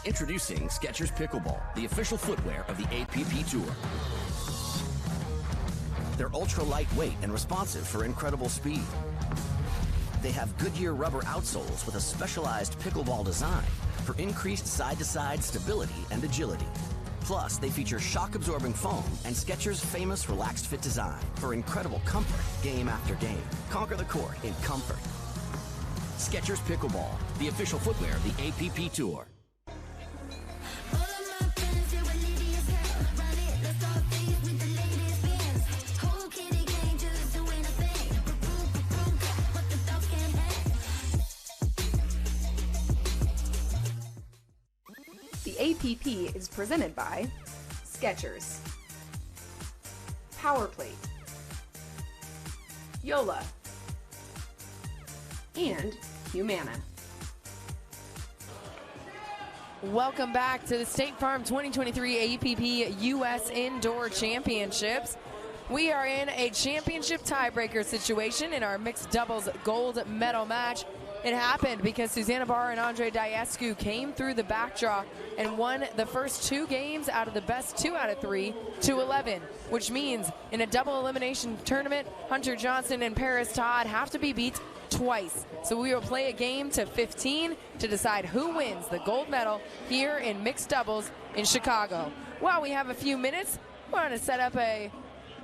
Introducing Skechers Pickleball, the official footwear of the APP Tour. They're ultra lightweight and responsive for incredible speed. They have Goodyear rubber outsoles with a specialized pickleball design for increased side-to-side stability and agility. Plus, they feature shock-absorbing foam and Skechers' famous relaxed fit design for incredible comfort game after game. Conquer the court in comfort. Skechers Pickleball, the official footwear of the APP Tour. The APP is presented by Skechers, PowerPlate, Yola, and Humana. Welcome back to the State Farm 2023 APP U.S. Indoor Championships. We are in a championship tiebreaker situation in our mixed doubles gold medal match. It happened because Susannah Barr and Andrei Daescu came through the back draw and won the first 2 games out of the best 2 out of 3 to 11, which means in a double elimination tournament, Hunter Johnson and Parris Todd have to be beat twice. So we will play a game to 15 to decide who wins the gold medal here in mixed doubles in Chicago. While we have a few minutes, we want to set up a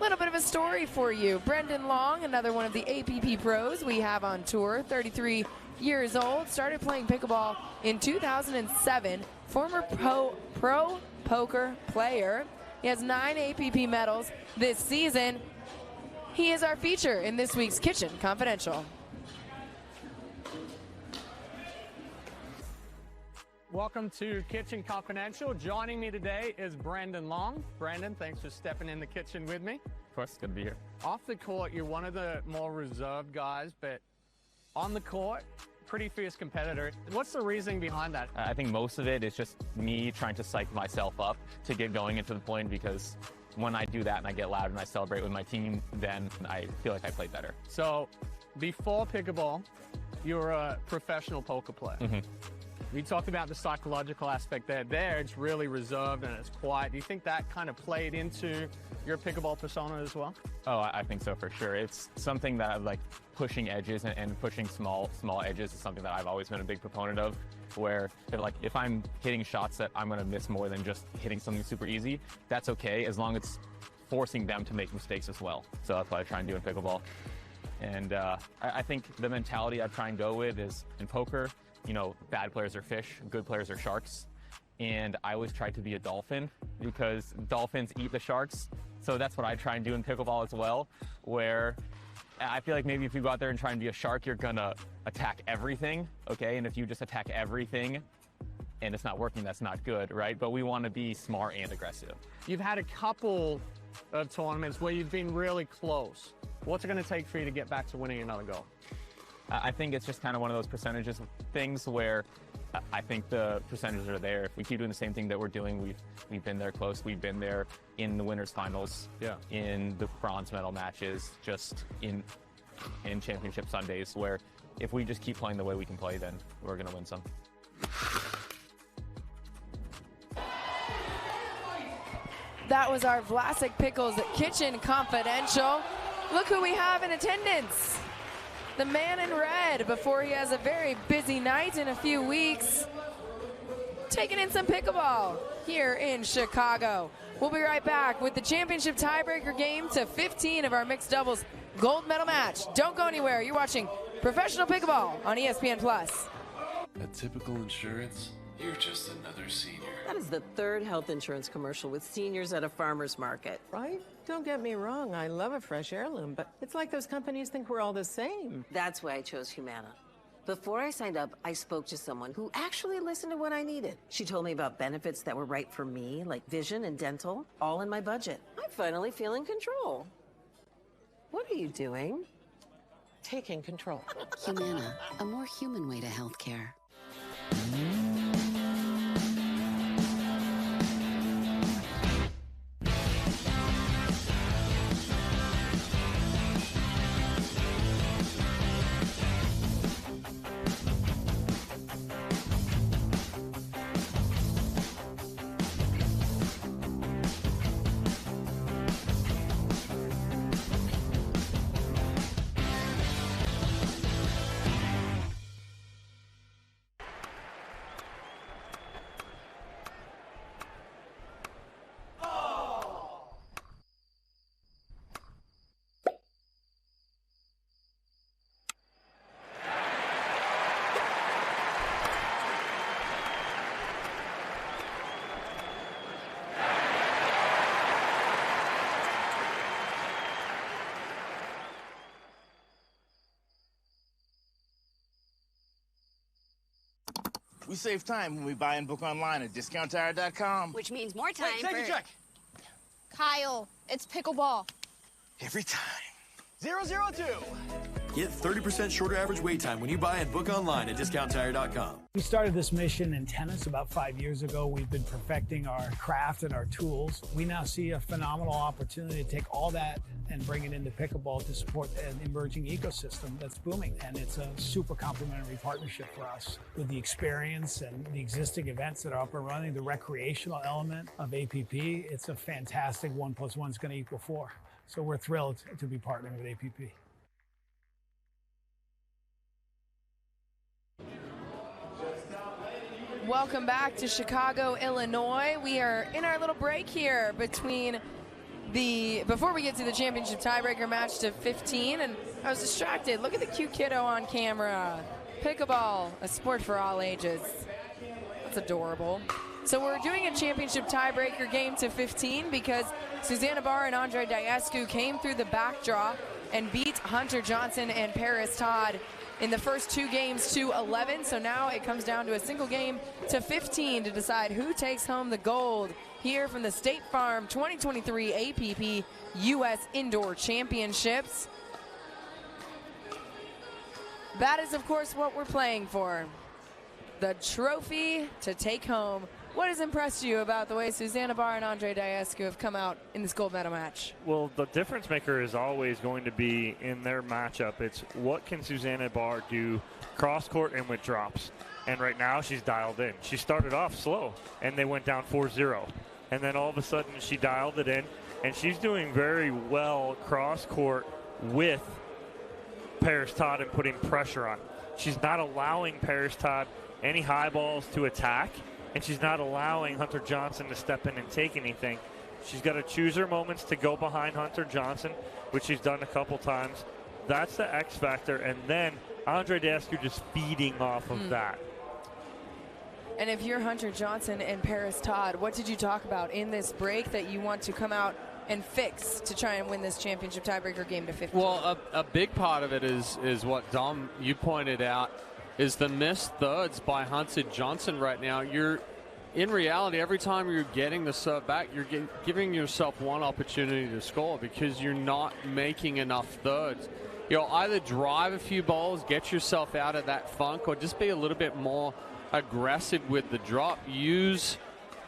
little bit of a story for you. Brendan Long, another one of the APP pros we have on tour, 33 years old, started playing pickleball in 2007, former pro poker player. He has 9 APP medals this season. He is our feature in this week's Kitchen Confidential. Welcome to Kitchen Confidential. Joining me today is Brendan Long. Brendan, thanks for stepping in the kitchen with me. Of course, it's good to be here. Off the court, you're one of the more reserved guys, but on the court, pretty fierce competitor. What's the reasoning behind that? I think most of it is just me trying to psych myself up to get going into the point, because when I do that and I get loud and I celebrate with my team, then I feel like I play better. So before pickleball, you were a professional poker player. Mm-hmm. We talked about the psychological aspect there. There, it's really reserved and it's quiet. Do you think that kind of played into your pickleball persona as well? Oh, I think so for sure. It's something that I like. Pushing edges and pushing small edges is something that I've always been a big proponent of, where if I'm hitting shots that I'm going to miss more than just hitting something super easy, that's okay, as long as it's forcing them to make mistakes as well. So that's what I try and do in pickleball. And I think the mentality I try and go with is, in poker, bad players are fish, good players are sharks. And I always try to be a dolphin, because dolphins eat the sharks. So that's what I try and do in pickleball as well, where I feel like maybe if you go out there and try and be a shark, you're gonna attack everything, okay? And if you just attack everything and it's not working, that's not good, right? But we want to be smart and aggressive. You've had a couple of tournaments where you've been really close. What's it going to take for you to get back to winning another goal? I think it's just kind of one of those percentages things where I think the percentages are there. If we keep doing the same thing that we're doing, we've been there close. We've been there in the winners finals, in the bronze medal matches, just in championship Sundays, where if we just keep playing the way we can play, then we're going to win some. That was our Vlasic Pickles Kitchen Confidential. Look who we have in attendance. The man in red, before he has a very busy night in a few weeks, taking in some pickleball here in Chicago. We'll be right back with the championship tiebreaker game to 15 of our mixed doubles gold medal match. Don't go anywhere. You're watching Professional Pickleball on ESPN+. At Typical Insurance, you're just another senior. That is the 3rd health insurance commercial with seniors at a farmer's market. Right? Don't get me wrong, I love a fresh heirloom, but it's like those companies think we're all the same. That's why I chose Humana. Before I signed up, I spoke to someone who actually listened to what I needed. She told me about benefits that were right for me, like vision and dental, all in my budget. I finally feel in control. What are you doing? Taking control. Humana, a more human way to healthcare. We save time when we buy and book online at DiscountTire.com. Which means more time Wait, take a check. Kyle, it's pickleball. Every time. 002. Get 30% shorter average wait time when you buy and book online at DiscountTire.com. We started this mission in tennis about 5 years ago. We've been perfecting our craft and our tools. We now see a phenomenal opportunity to take all that and bring it into pickleball to support an emerging ecosystem that's booming. And it's a super complementary partnership for us with the experience and the existing events that are up and running, the recreational element of APP. It's a fantastic 1 + 1 is going to equal 4. So we're thrilled to be partnering with APP. Welcome back to Chicago, Illinois. We are in our little break here before we get to the championship tiebreaker match to 15, and I was distracted. Look at the cute kiddo on camera. Pickleball, a sport for all ages. That's adorable. So we're doing a championship tiebreaker game to 15 because Susannah Barr and Andrei Daescu came through the back draw and beat Hunter Johnson and Parris Todd in the first 2 games to 11. So now it comes down to a single game to 15 to decide who takes home the gold here from the State Farm 2023 APP U.S. Indoor Championships. That is, of course, what we're playing for. The trophy to take home. What has impressed you about the way Susannah Barr and Andrei Daescu have come out in this gold medal match? Well, the difference maker is always going to be in their matchup. It's what can Susannah Barr do cross-court and with drops. And right now she's dialed in. She started off slow, and they went down 4-0. And then all of a sudden she dialed it in, and she's doing very well cross-court with Parris Todd and putting pressure on. She's not allowing Parris Todd any high balls to attack, and she's not allowing Hunter Johnson to step in and take anything. She's got to choose her moments to go behind Hunter Johnson, which she's done a couple times. That's the X factor, and then Andrei Daescu just feeding off of that. And if you're Hunter Johnson and Parris Todd, what did you talk about in this break that you want to come out and fix to try and win this championship tiebreaker game to 15? Well, a big part of it is what, Dom, you pointed out, is the missed thirds by Hunter Johnson right now. In reality, every time you're getting the serve back, you're giving yourself one opportunity to score because you're not making enough thirds. Either drive a few balls, get yourself out of that funk, or just be a little bit more aggressive with the drop. Use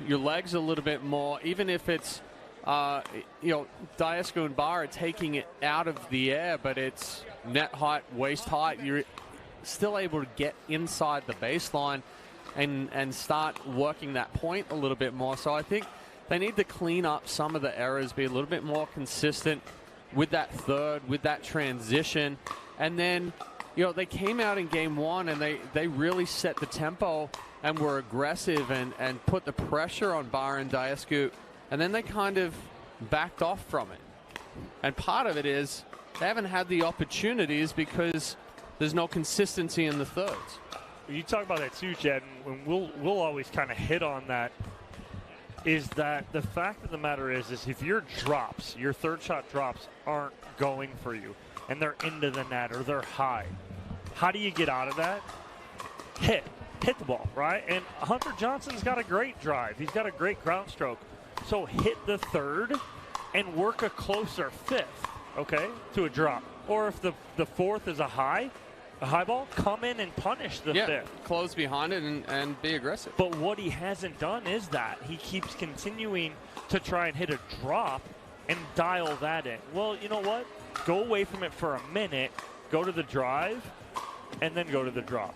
your legs a little bit more, even if it's, Daescu and Barr are taking it out of the air, but it's net height, waist height. You're still able to get inside the baseline and start working that point a little bit more. So I think they need to clean up some of the errors, be a little bit more consistent with that third, with that transition. And then, they came out in game 1 and they really set the tempo and were aggressive and put the pressure on Barr and Daescu. And then they kind of backed off from it. And part of it is they haven't had the opportunities because there's no consistency in the thirds. You talk about that too, Jed, and we'll always kind of hit on that, is that the fact of the matter is if your drops, your third shot drops aren't going for you and they're into the net or they're high, how do you get out of that? Hit the ball, right? And Hunter Johnson's got a great drive. He's got a great ground stroke. So hit the third and work a closer fifth, okay, to a drop. Or if the fourth is a high ball, come in and punish the fifth. Close behind it and be aggressive. But what he hasn't done is that. He keeps continuing to try and hit a drop and dial that in. Well, you know what? Go away from it for a minute, go to the drive, and then go to the drop.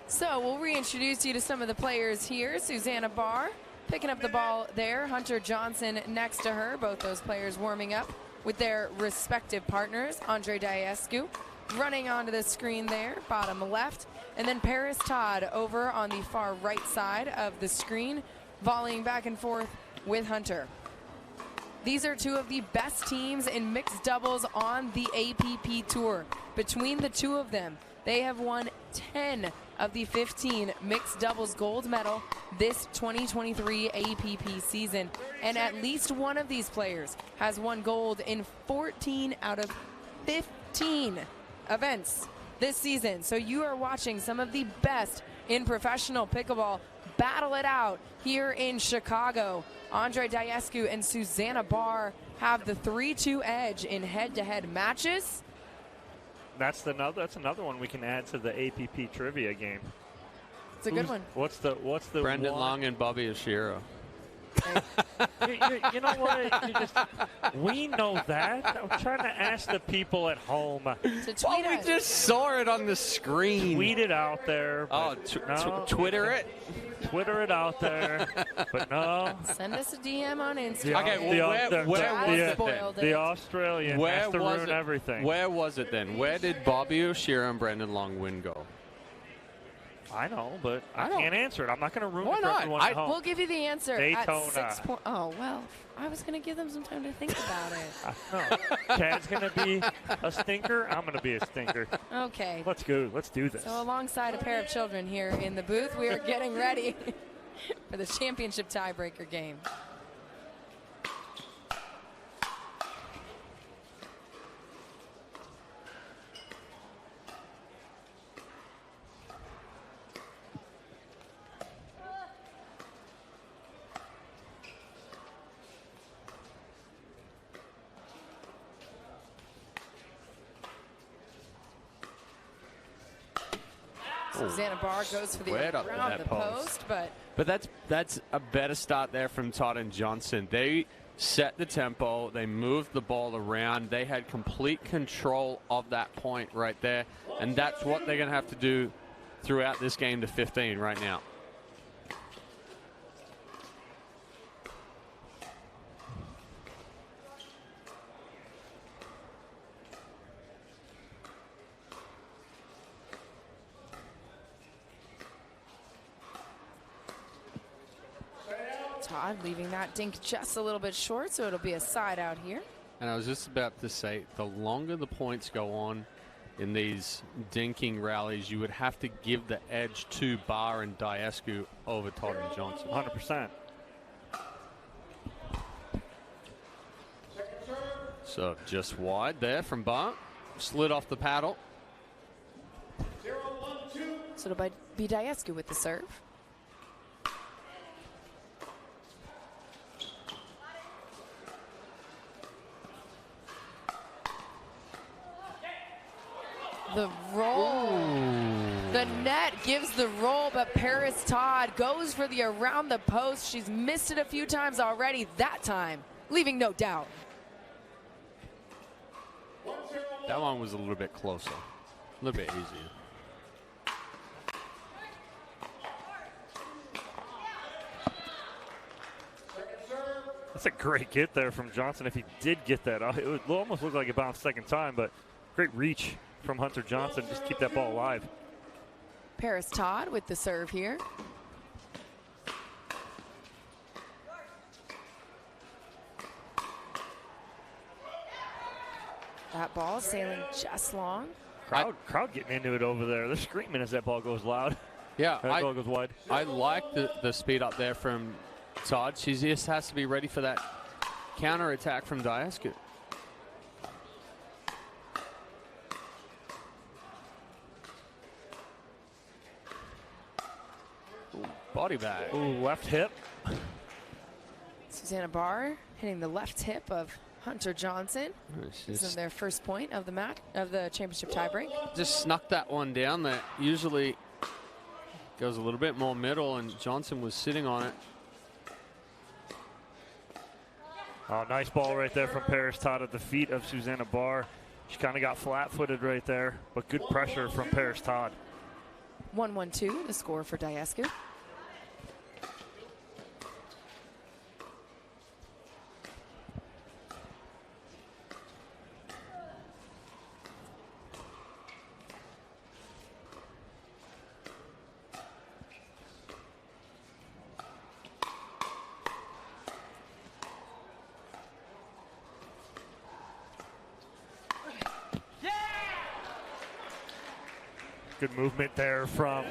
So we'll reintroduce you to some of the players here. Susannah Barr picking up the ball there. Hunter Johnson next to her. Both those players warming up with their respective partners. Andrei Daescu running onto the screen there, bottom left. And then Parris Todd over on the far right side of the screen, volleying back and forth with Hunter. These are two of the best teams in mixed doubles on the APP Tour. Between the two of them, they have won 10 of the 15 mixed doubles gold medal this 2023 APP season. And at least one of these players has won gold in 14 out of 15 events this season. So you are watching some of the best in professional pickleball battle it out here in Chicago. Andrei Daescu and Susannah Barr have the 3-2 edge in head-to-head matches. That's another one we can add to the APP trivia game. It's a good one. What's the Brendan one? Long and Bobby Oshiro. You know what? We know that. I'm trying to ask the people at home. To tweet We just saw it on the screen. Tweet it out there. Oh, Twitter it. Twitter it out there. But no. Send us a DM on Instagram. Okay, well, where was it then? The Australian has to ruin everything. Where was it then? Where did Bobby Oshiro and Brendan Long win go? I know, but I can't answer it. I'm not going to ruin Why it for not? everyone at home. We'll give you the answer Daytona. at 6 points. Oh, well, I was going to give them some time to think about it. No. Chad's going to be a stinker. I'm going to be a stinker. Okay. Let's go. Let's do this. So alongside a pair of children here in the booth, we are getting ready for the championship tiebreaker game. Susannah Barr goes for the around the post, but that's a better start there from Todd and Johnson. They set the tempo, they moved the ball around, they had complete control of that point right there, and that's what they're going to have to do throughout this game to 15 right now. Todd leaving that dink just a little bit short, so it'll be a side out here. And I was just about to say, the longer the points go on in these dinking rallies, you would have to give the edge to Barr and Daescu over Todd and Johnson. 100%. So just wide there from Barr. Slid off the paddle. So it'll be Daescu with the serve. The roll. Ooh. The net gives the roll, but Parris Todd goes for the around the post. She's missed it a few times already, that time leaving no doubt. That one was a little bit closer, a little bit easier. That's a great get there from Johnson. If he did get that, it would almost look like it bounced second time, but great reach from Hunter Johnson. Just keep that ball alive. Parris Todd with the serve here. That ball sailing just long. Crowd getting into it over there. They're screaming as that ball goes loud. Yeah, that ball goes wide. I like the speed up there from Todd. She just has to be ready for that counter attack from Daescu. Body bag. Ooh, left hip. Susannah Barr hitting the left hip of Hunter Johnson. This is their first point of the championship tiebreak. Just snuck that one down that usually goes a little bit more middle, and Johnson was sitting on it. Oh, nice ball right there from Parris Todd at the feet of Susannah Barr. She kind of got flat-footed right there, but good pressure from Parris Todd. 1-1-2, the score for Daescu. Good movement there from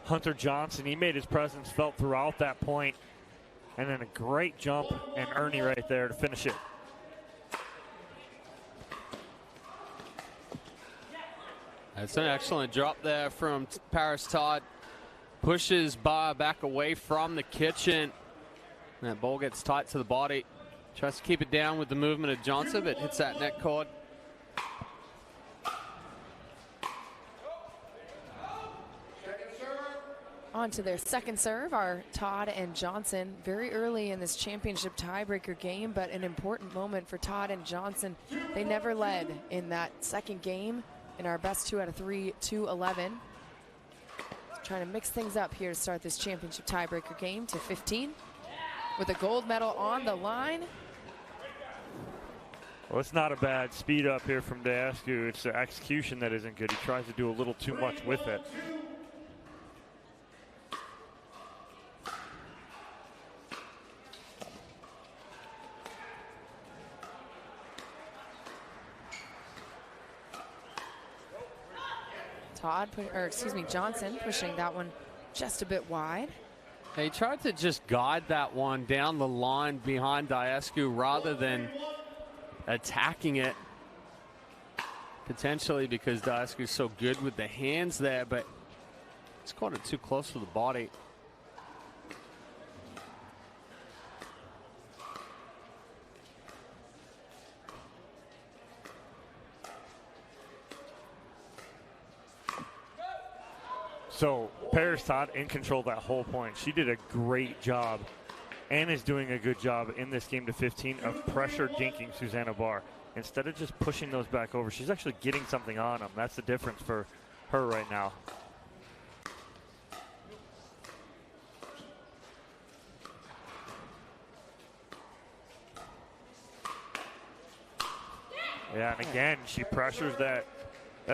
Hunter Johnson. He made his presence felt throughout that point. And then a great jump and Ernie right there to finish it. That's an excellent drop there from Parris Todd. Pushes Barr back away from the kitchen. And that ball gets tight to the body. Tries to keep it down with the movement of Johnson, but hits that net cord. On to their second serve are Todd and Johnson. Very early in this championship tiebreaker game, but an important moment for Todd and Johnson. They never led in that second game in our best 2 out of 3, 2-11. Trying to mix things up here to start this championship tiebreaker game to 15 with a gold medal on the line. Well, it's not a bad speed up here from Daescu. It's the execution that isn't good. He tries to do a little too much with it. Johnson pushing that one just a bit wide. He tried to just guide that one down the line behind Daescu rather than attacking it. Potentially because Daescu's so good with the hands there, but it's caught it too close to the body. So Parris Todd in control that whole point. She did a great job and is doing a good job in this game to 15 of pressure dinking Susannah Barr. Instead of just pushing those back over, she's actually getting something on them. That's the difference for her right now. Yeah, and again, she pressures that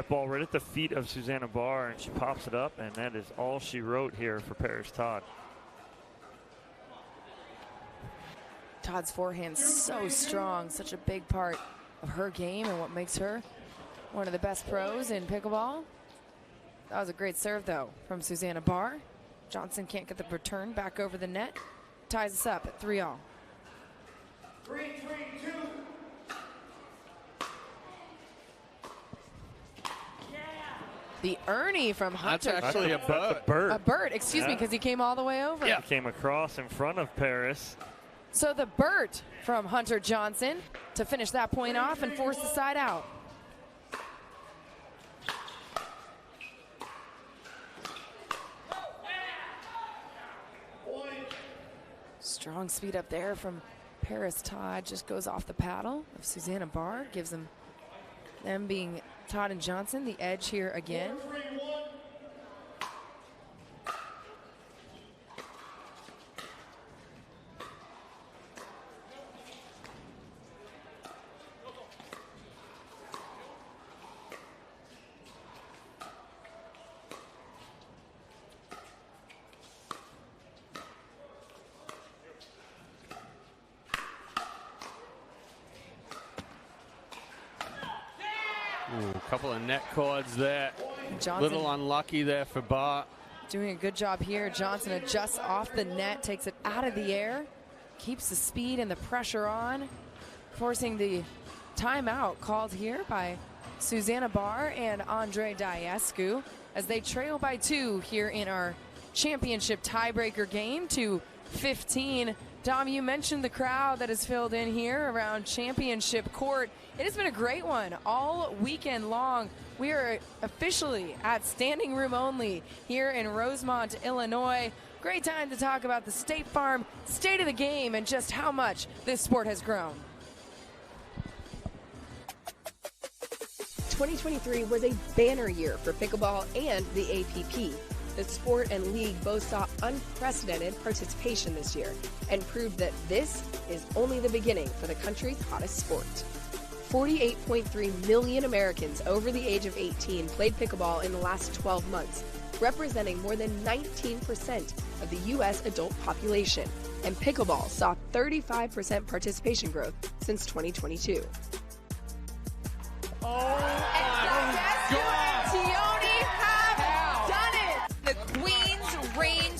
ball right at the feet of Susannah Barr, and she pops it up, and that is all she wrote here for Parris Todd. Todd's forehand so strong, such a big part of her game and what makes her one of the best pros in pickleball. That was a great serve, though, from Susannah Barr. Johnson can't get the return back over the net. Ties us up at 3-all. 3-3-2. The Ernie from Hunter. That's actually a bird. A bird, excuse me, because he came all the way over. Yeah, he came across in front of Parris. So the Burt from Hunter Johnson to finish that point off and force the side out. Strong speed up there from Parris Todd. Just goes off the paddle of Susannah Barr. Gives them being Todd and Johnson the edge here again. A couple of net cords there. Johnson, little unlucky there for Barr. Doing a good job here. Johnson adjusts off the net, takes it out of the air, keeps the speed and the pressure on, forcing the timeout called here by Susannah Barr and Andrei Daescu as they trail by 2 here in our championship tiebreaker game to 15. Dom, you mentioned the crowd that is filled in here around Championship Court. It has been a great one all weekend long. We are officially at standing room only here in Rosemont, Illinois. Great time to talk about the State Farm state of the game and just how much this sport has grown. 2023 was a banner year for pickleball and the APP. The sport and league both saw unprecedented participation this year and proved that this is only the beginning for the country's hottest sport. 48.3 million Americans over the age of 18 played pickleball in the last 12 months, representing more than 19% of the U.S. adult population, and pickleball saw 35% participation growth since 2022.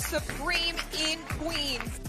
Supreme in Queens.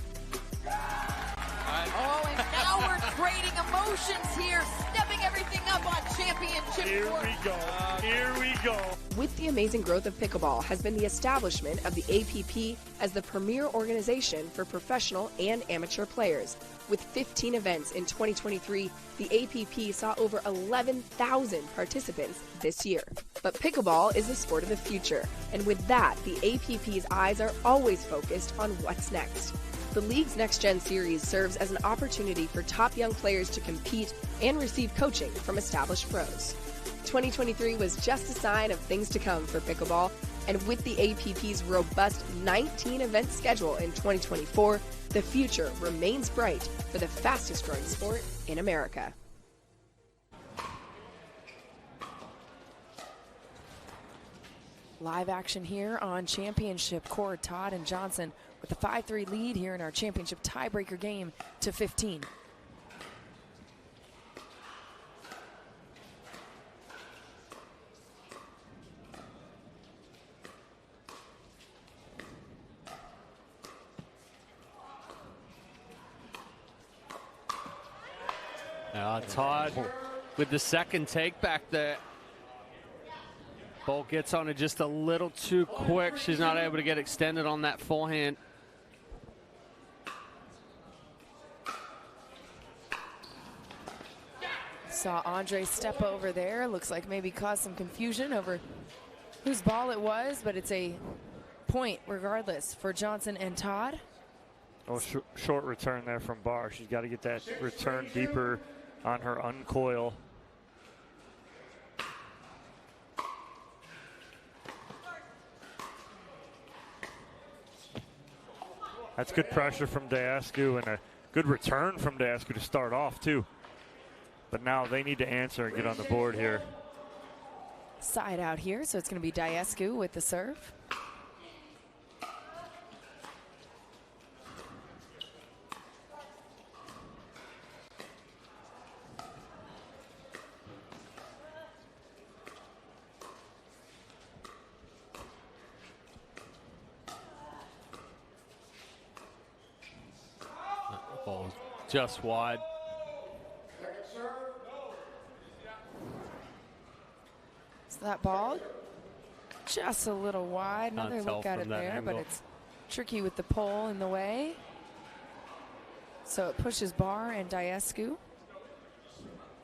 Oh, and now we're trading emotions here, stepping everything up on championship. Here we go. Here we go. With the amazing growth of pickleball has been the establishment of the APP as the premier organization for professional and amateur players. With 15 events in 2023, the APP saw over 11,000 participants this year. But pickleball is the sport of the future, and with that, the APP's eyes are always focused on what's next. The league's Next Gen Series serves as an opportunity for top young players to compete and receive coaching from established pros. 2023 was just a sign of things to come for pickleball, and with the APP's robust 19-event schedule in 2024, the future remains bright for the fastest-growing sport in America. Live action here on championship court. Todd and Johnson with a 5-3 lead here in our championship tiebreaker game to 15. Todd with the second take back there. Ball gets on it just a little too quick. She's not able to get extended on that forehand. Saw Andrei step over there. Looks like maybe caused some confusion over whose ball it was, but it's a point regardless for Johnson and Todd. Oh, short return there from Barr. She's got to get that return deeper on her uncoil. That's good pressure from Daescu and a good return from Daescu to start off too. But now they need to answer and get on the board here. Side out here, so it's going to be Daescu with the serve. Ball just wide. So that ball just a little wide. Another look at it there, angle. but it's tricky with the pole in the way. So it pushes Barr and Daescu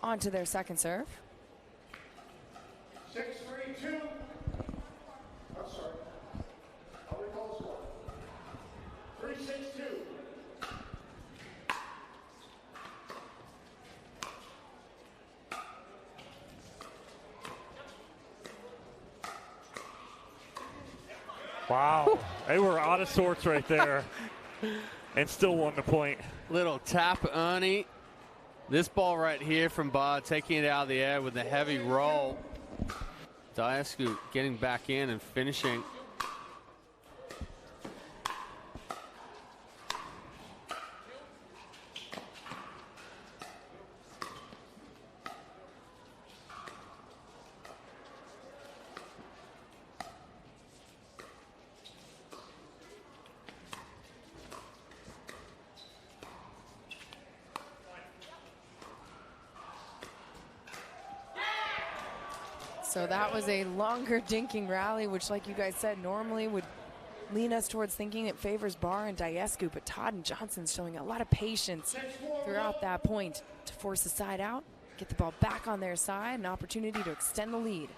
onto their second serve. 6-3-2. I'm sorry. I'll recall the score. 3-6-2. Wow, they were out of sorts right there and still won the point. Little tap, Ernie. This ball right here from Barr, taking it out of the air with a heavy roll. Daescu getting back in and finishing. So that was a longer dinking rally, which, like you guys said, normally would lean us towards thinking it favors Barr and Daescu, but Todd and Johnson showing a lot of patience throughout that point to force the side out, get the ball back on their side, an opportunity to extend the lead.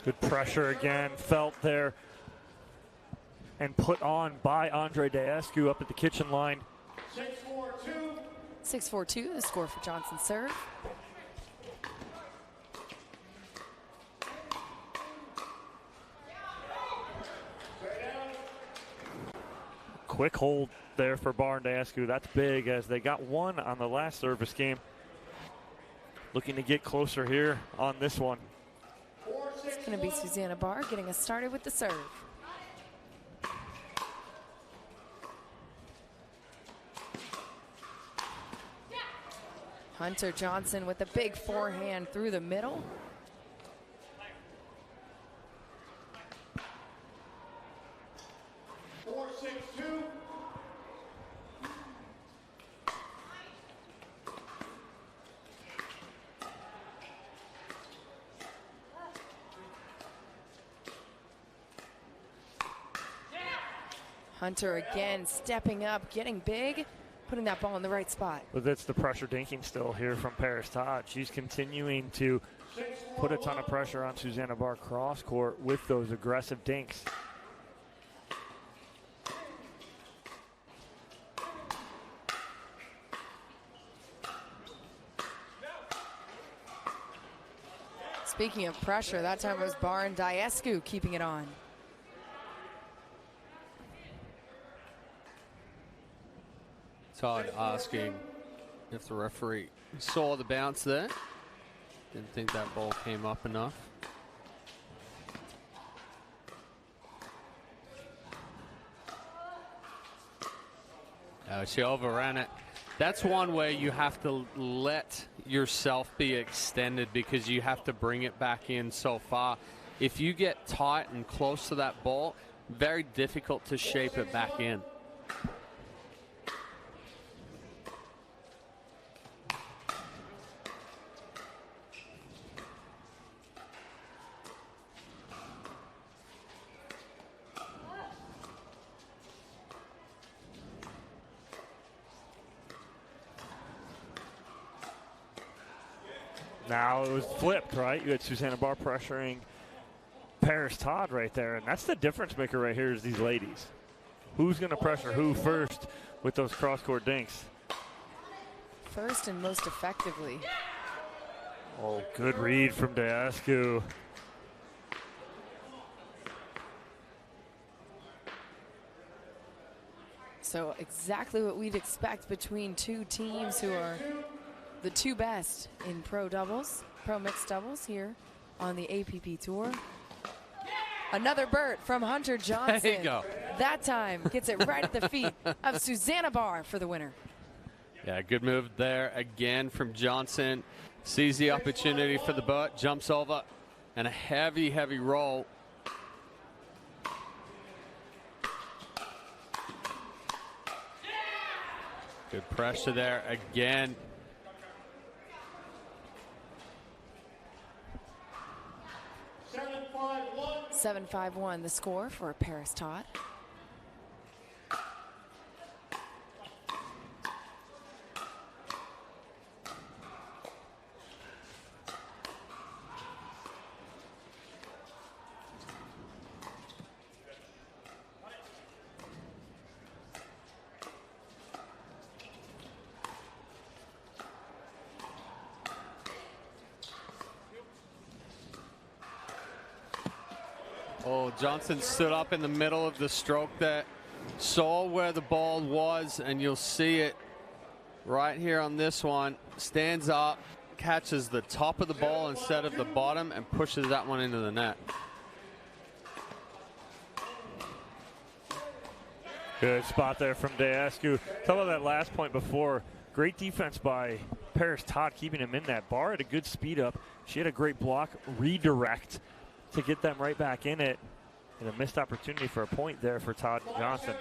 Good pressure again, felt there and put on by Andrei Daescu up at the kitchen line. 6-4-2. 6-4-2, the score for Johnson's serve. Quick hold there for Barr and Daescu. That's big as they got one on the last service game. Looking to get closer here on this one. It's going to be Susannah Barr getting us started with the serve. Hunter Johnson with a big forehand through the middle. Hunter again stepping up, getting big. putting that ball in the right spot. But that's the pressure dinking still here from Parris Todd. She's continuing to put a ton of pressure on Susannah Barr cross court with those aggressive dinks. Speaking of pressure, that time it was Barr and Daescu keeping it on. Todd asking if the referee saw the bounce there. Didn't think that ball came up enough. She overran it. That's one where you have to let yourself be extended because you have to bring it back in so far. If you get tight and close to that ball, very difficult to shape it back in. Now it was flipped, right? You had Susannah Barr pressuring Parris Todd right there, and that's the difference maker right here is these ladies. Who's going to pressure who first with those cross-court dinks? First and most effectively. Oh, good read from Daescu. So exactly what we'd expect between two teams who are the two best in pro mixed doubles here on the APP Tour. Another Burt from Hunter Johnson. There you go. That time gets it right at the feet of Susannah Barr for the winner. Yeah, good move there again from Johnson. Sees the opportunity for the Burt, jumps over, and a heavy, heavy roll. Good pressure there again. 7-5-1 the score for Parris Todd. Oh, Johnson stood up in the middle of the stroke there, saw where the ball was, and you'll see it right here on this one. Stands up, catches the top of the ball instead of the bottom, and pushes that one into the net. Good spot there from Daescu. Talk about that last point before. Great defense by Parris Todd, keeping him in that. Barr had a good speed up. She had a great block redirect to get them right back in it. And a missed opportunity for a point there for Todd Johnson.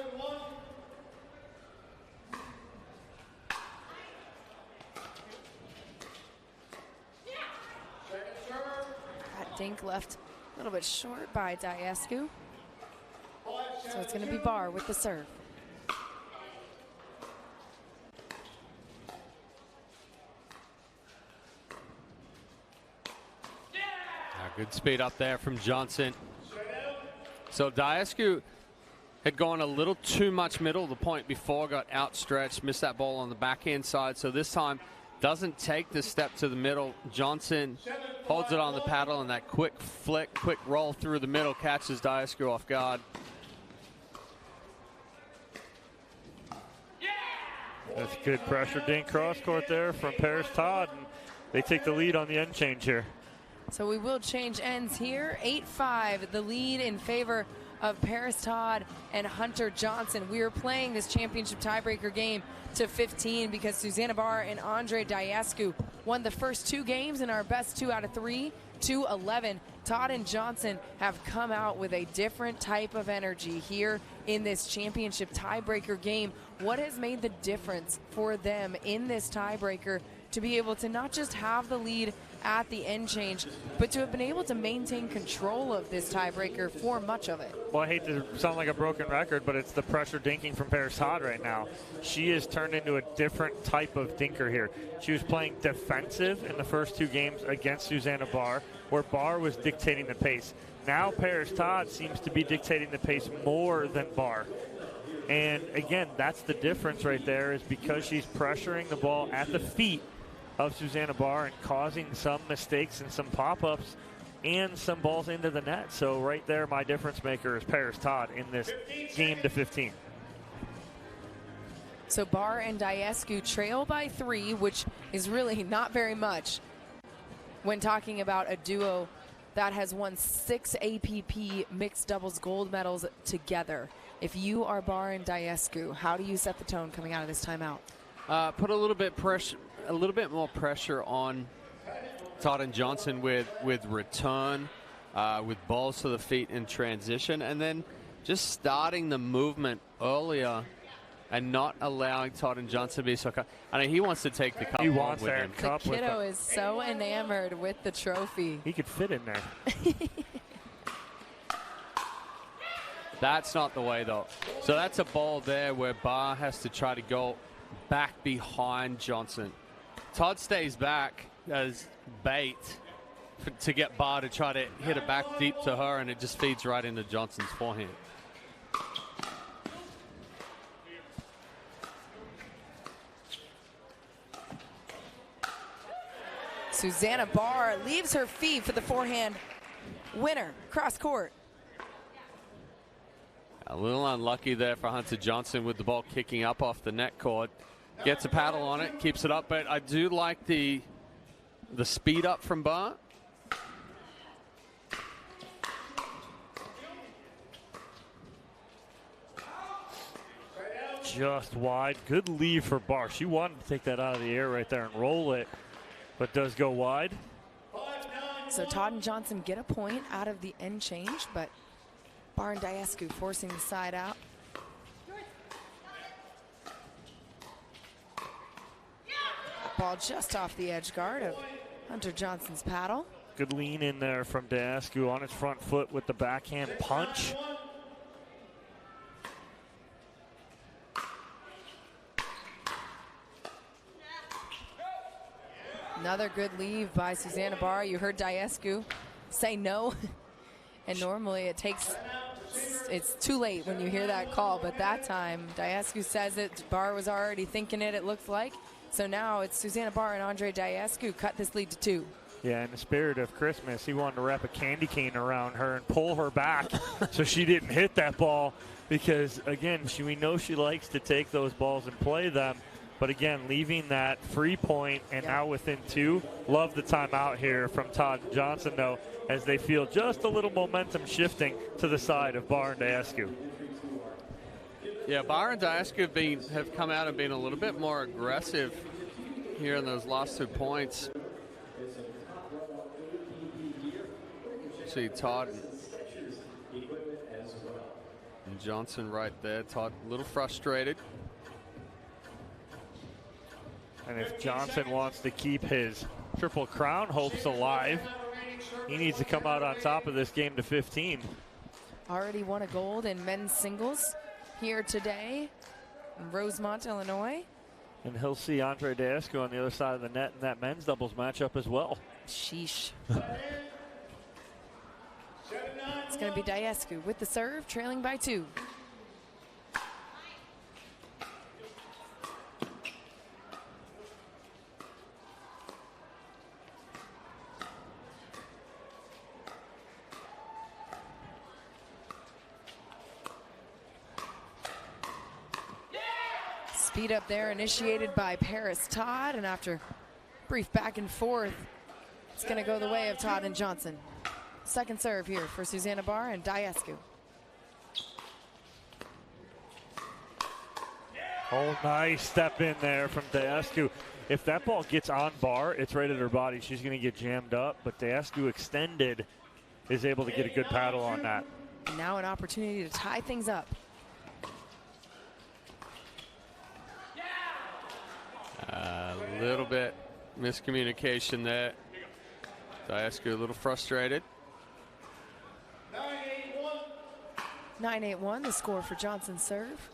That dink left a little bit short by Daescu. So it's going to be Barr with the serve. Good speed up there from Johnson. So Daescu had gone a little too much middle. The point before got outstretched, missed that ball on the backhand side. So this time doesn't take the step to the middle. Johnson holds it on the paddle, and that quick flick, quick roll through the middle catches Daescu off guard. That's good pressure dink cross court there from Parris Todd. And they take the lead on the end change here. So we will change ends here. 8-5, the lead in favor of Parris Todd and Hunter Johnson. We are playing this championship tiebreaker game to 15 because Susannah Barr and Andrei Daescu won the first two games in our best 2 out of 3 to 11. Todd and Johnson have come out with a different type of energy here in this championship tiebreaker game. What has made the difference for them in this tiebreaker to be able to not just have the lead at the end change, but to have been able to maintain control of this tiebreaker for much of it. Well, I hate to sound like a broken record, but it's the pressure dinking from Parris Todd right now. She has turned into a different type of dinker here. She was playing defensive in the first 2 games against Susannah Barr, where Barr was dictating the pace. Now Parris Todd seems to be dictating the pace more than Barr. And again, that's the difference right there, is because she's pressuring the ball at the feet of Susannah Barr and causing some mistakes and some pop-ups and some balls into the net. So right there, my difference maker is Parris Todd in this game to 15. So Barr and Daescu trail by 3, which is really not very much when talking about a duo that has won 6 APP mixed doubles gold medals together. If you are Barr and Daescu, how do you set the tone coming out of this timeout? Put a little bit more pressure on Todd and Johnson with return, with balls to the feet in transition, and then just starting the movement earlier and not allowing Todd and Johnson to be so. I mean, he wants to take the cup. He wants with that him. cup. The kiddo is so enamored with the trophy. He could fit in there. That's not the way, though. So that's a ball there where Barr has to try to go back behind Johnson. Todd stays back as bait to get Barr to try to hit it back deep to her, and it just feeds right into Johnson's forehand. Susannah Barr leaves her feet for the forehand winner, cross court. A little unlucky there for Hunter Johnson with the ball kicking up off the net cord. Gets a paddle on it, keeps it up, but I do like the speed up from Barr. Just wide. Good leave for Barr. She wanted to take that out of the air right there and roll it, but does go wide. So Todd and Johnson get a point out of the end change, but Barr and Daescu forcing the side out. Ball just off the edge guard of Hunter Johnson's paddle. Good lean in there from Daescu on his front foot with the backhand punch. Another good leave by Susannah Barr. You heard Daescu say no. And normally it's too late when you hear that call, but that time Daescu says it. Barr was already thinking it looks like. So now it's Susannah Barr and Andrei Daescu cut this lead to 2. Yeah, in the spirit of Christmas, he wanted to wrap a candy cane around her and pull her back so she didn't hit that ball, because, again, we know she likes to take those balls and play them. But, again, leaving that free point and now within 2. Love the timeout here from Todd and Johnson, though, as they feel just a little momentum shifting to the side of Barr and Daescu. Yeah, Barr and Daescu have come out and been a little bit more aggressive here in those last 2 points. See Todd and Johnson right there. Todd a little frustrated. And if Johnson wants to keep his Triple Crown hopes alive, he needs to come out on top of this game to 15. Already won a gold in men's singles here today in Rosemont, Illinois. And he'll see Andrei Daescu on the other side of the net in that men's doubles matchup as well. Sheesh. It's going to be Daescu with the serve, trailing by 2. Speed up there initiated by Parris Todd, and after brief back and forth, it's going to go the way of Todd and Johnson. Second serve here for Susannah Barr and Daescu. Oh, nice step in there from Daescu. If that ball gets on Barr, it's right at her body. She's going to get jammed up, but Daescu extended is able to get a good paddle on that. And now an opportunity to tie things up. A little bit miscommunication there. Daescu a little frustrated. 9-8-1, the score for Johnson's serve.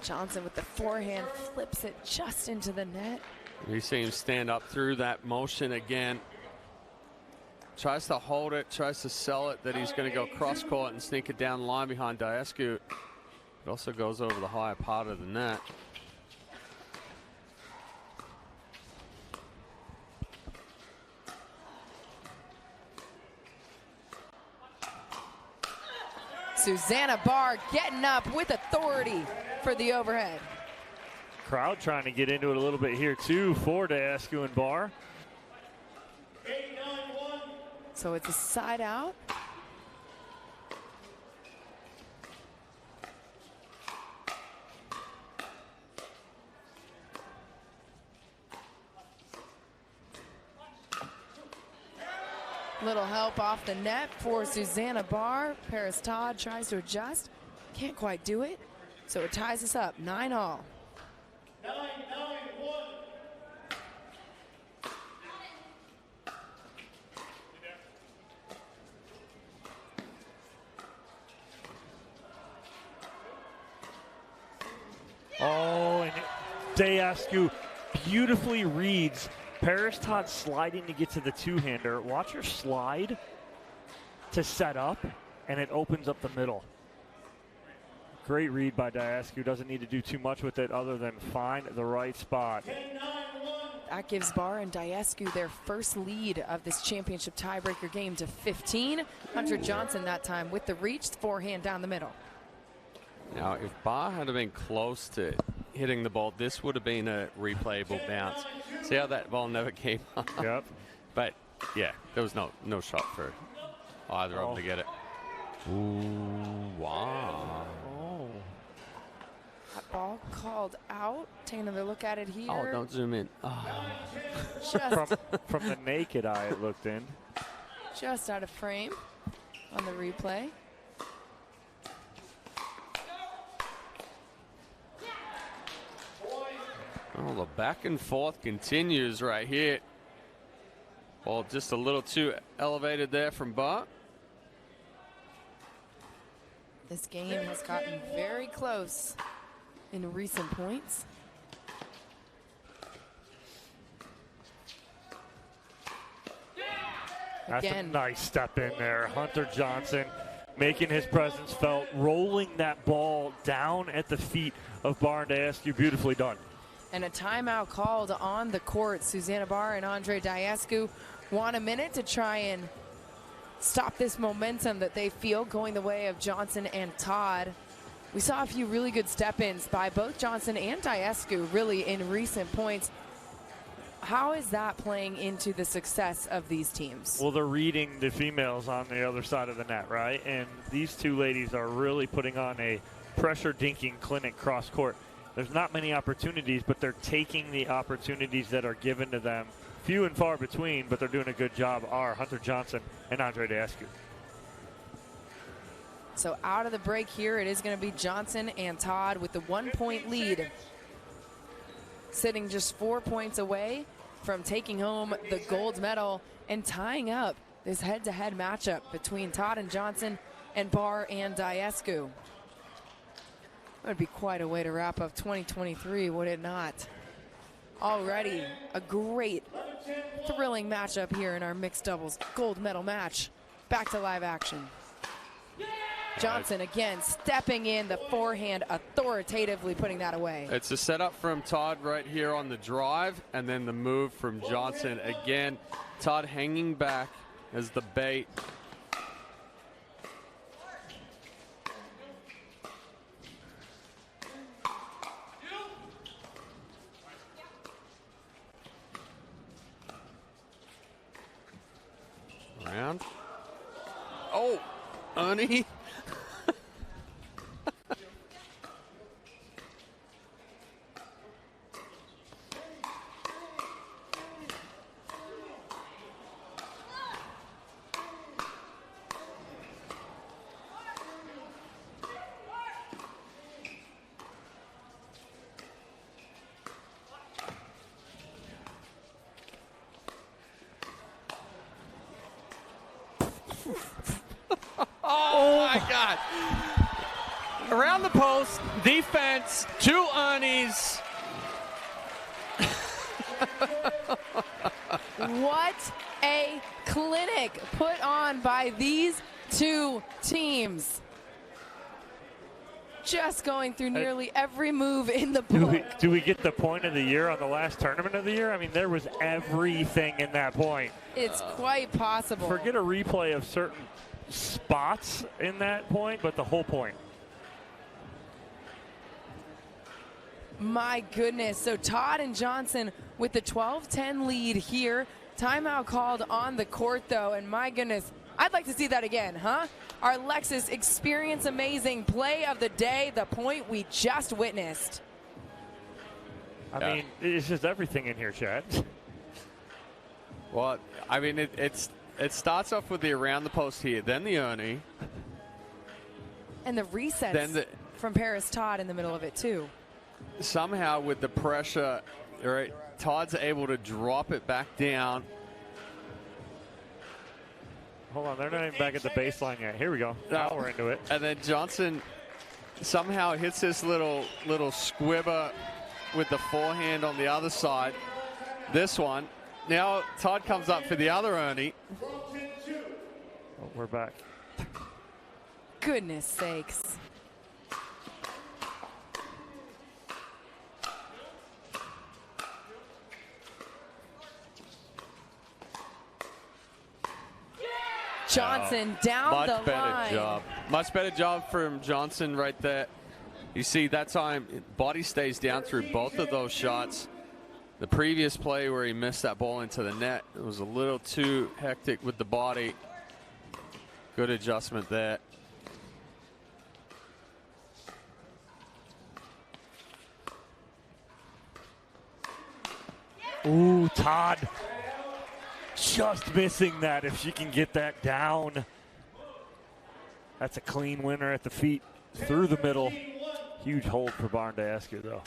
Johnson with the forehand flips it just into the net. You see him stand up through that motion again. Tries to hold it, tries to sell it that he's going to go cross court and sneak it down the line behind Daescu. It also goes over the higher part of the net. Susannah Barr getting up with authority for the overhead. Crowd trying to get into it a little bit here too for Daescu and Barr. So it's a side out. Little help off the net for Susannah Barr. Parris Todd tries to adjust. Can't quite do it. So it ties us up 9-all. 9-9-1. Oh, and Daescu beautifully reads Parris Todd sliding to get to the two-hander. Watch her slide to set up, and it opens up the middle. Great read by Daescu. Doesn't need to do too much with it other than find the right spot. That gives Barr and Daescu their first lead of this championship tiebreaker game to 15. Hunter Johnson that time with the reach, forehand down the middle. Now, if Barr had been close to hitting the ball, this would have been a replayable bounce. See how that ball never came up? Yep. But, yeah, there was no shot for either of them to get it. Ooh, wow. Oh. That ball called out. Take another look at it here. Oh, don't zoom in. Oh. Just, from the naked eye, it looked in. Just out of frame on the replay. Oh, the back and forth continues right here. Ball just a little too elevated there from Barr. This game has gotten very close in recent points. That's Again. a nice step in there. Hunter Johnson making his presence felt, rolling that ball down at the feet of Barr and Daescu. Beautifully done. And a timeout called on the court. Susannah Barr and Andrei Daescu want a minute to try and stop this momentum that they feel going the way of Johnson and Todd. We saw a few really good step-ins by both Johnson and Daescu really in recent points. How is that playing into the success of these teams? Well, they're reading the females on the other side of the net, right? And these two ladies are really putting on a pressure dinking clinic cross court. There's not many opportunities, but they're taking the opportunities that are given to them. Few and far between, but they're doing a good job, are Hunter Johnson and Andrei Daescu. So out of the break here, it is going to be Johnson and Todd with the 1-point lead. Sitting just 4 points away from taking home the gold medal and tying up this head-to-head matchup between Todd and Johnson and Barr and Daescu. That would be quite a way to wrap up 2023, would it not? Already a great, thrilling matchup here in our mixed doubles gold medal match. Back to live action. Johnson again stepping in, the forehand authoritatively putting that away. It's a setup from Todd right here on the drive, and then the move from Johnson again. Todd hanging back as the bait. Round. Oh, Ernie. Oh, my God. Around the post, defense, 2 Ernies. What a clinic put on by these 2 teams. Just going through nearly every move in the book. Do we get the point of the year on the last tournament of the year? I mean, there was everything in that point. It's quite possible. Forget a replay of certain spots in that point, but the whole point. My goodness. So Todd and Johnson with the 12-10 lead here. Timeout called on the court, though, and my goodness, I'd like to see that again, huh? Our Lexus Experience Amazing play of the day, the point we just witnessed. I mean, it's just everything in here, Chad. Well, I mean, it starts off with the around the post here, then the Ernie. And the resets from Parris Todd in the middle of it, too. Somehow, with the pressure, right, Todd's able to drop it back down. Hold on, they're not even back at the baseline yet. Here we go. Now we're into it. And then Johnson somehow hits this little squibber with the forehand on the other side. This one. Now Todd comes up for the other Ernie. Oh, we're back. Goodness sakes. Johnson down the line. Much better job. Much better job from Johnson right there. You see that time, body stays down through both of those shots. The previous play where he missed that ball into the net, it was a little too hectic with the body. Good adjustment there. Ooh, Todd. Just missing that if she can get that down. That's a clean winner at the feet through the middle. Huge hold for Barr and Daescu, though.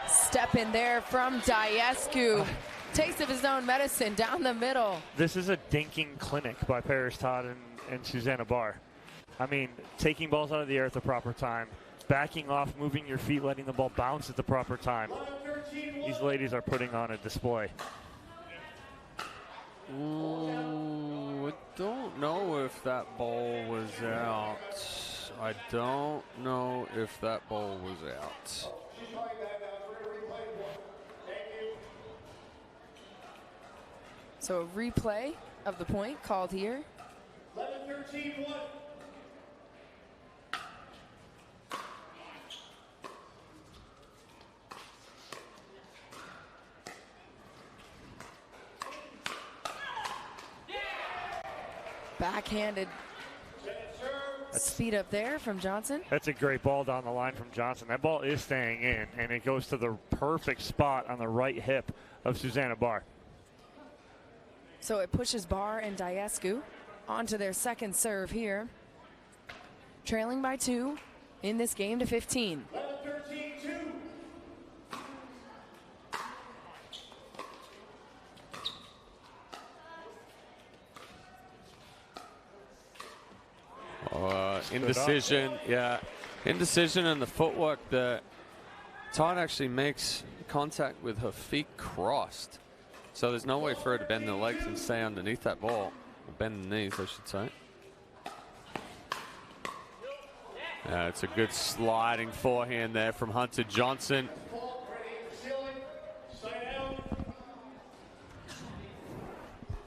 Step in there from Daescu. Taste of his own medicine down the middle. This is a dinking clinic by Parris Todd and Susannah Barr. I mean, taking balls out of the air at the proper time, backing off, moving your feet, letting the ball bounce at the proper time. These ladies are putting on a display. Ooh, I don't know if that ball was out. I don't know if that ball was out. So a replay of the point called here. 11-13-1. Backhanded speed up there from Johnson. That's a great ball down the line from Johnson. That ball is staying in, and it goes to the perfect spot on the right hip of Susannah Barr. So it pushes Barr and Daescu onto their second serve here. Trailing by 2 in this game to 15. 11-13-2. Indecision, yeah. Indecision and the footwork that Todd actually makes contact with her feet crossed. So there's no way for her to bend the legs and stay underneath that ball. Or bend the knees, I should say. It's a good sliding forehand there from Hunter Johnson.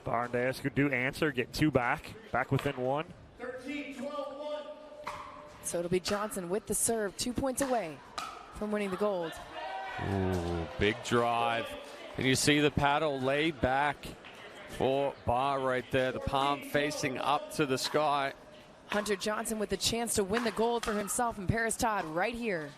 Barr and Daescu do answer, get 2 back within 1. 13-12-1. So it'll be Johnson with the serve, 2 points away from winning the gold. Ooh, big drive. And you see the paddle laid back for Barr right there, the palm facing up to the sky. Hunter Johnson with the chance to win the gold for himself and Parris Todd right here.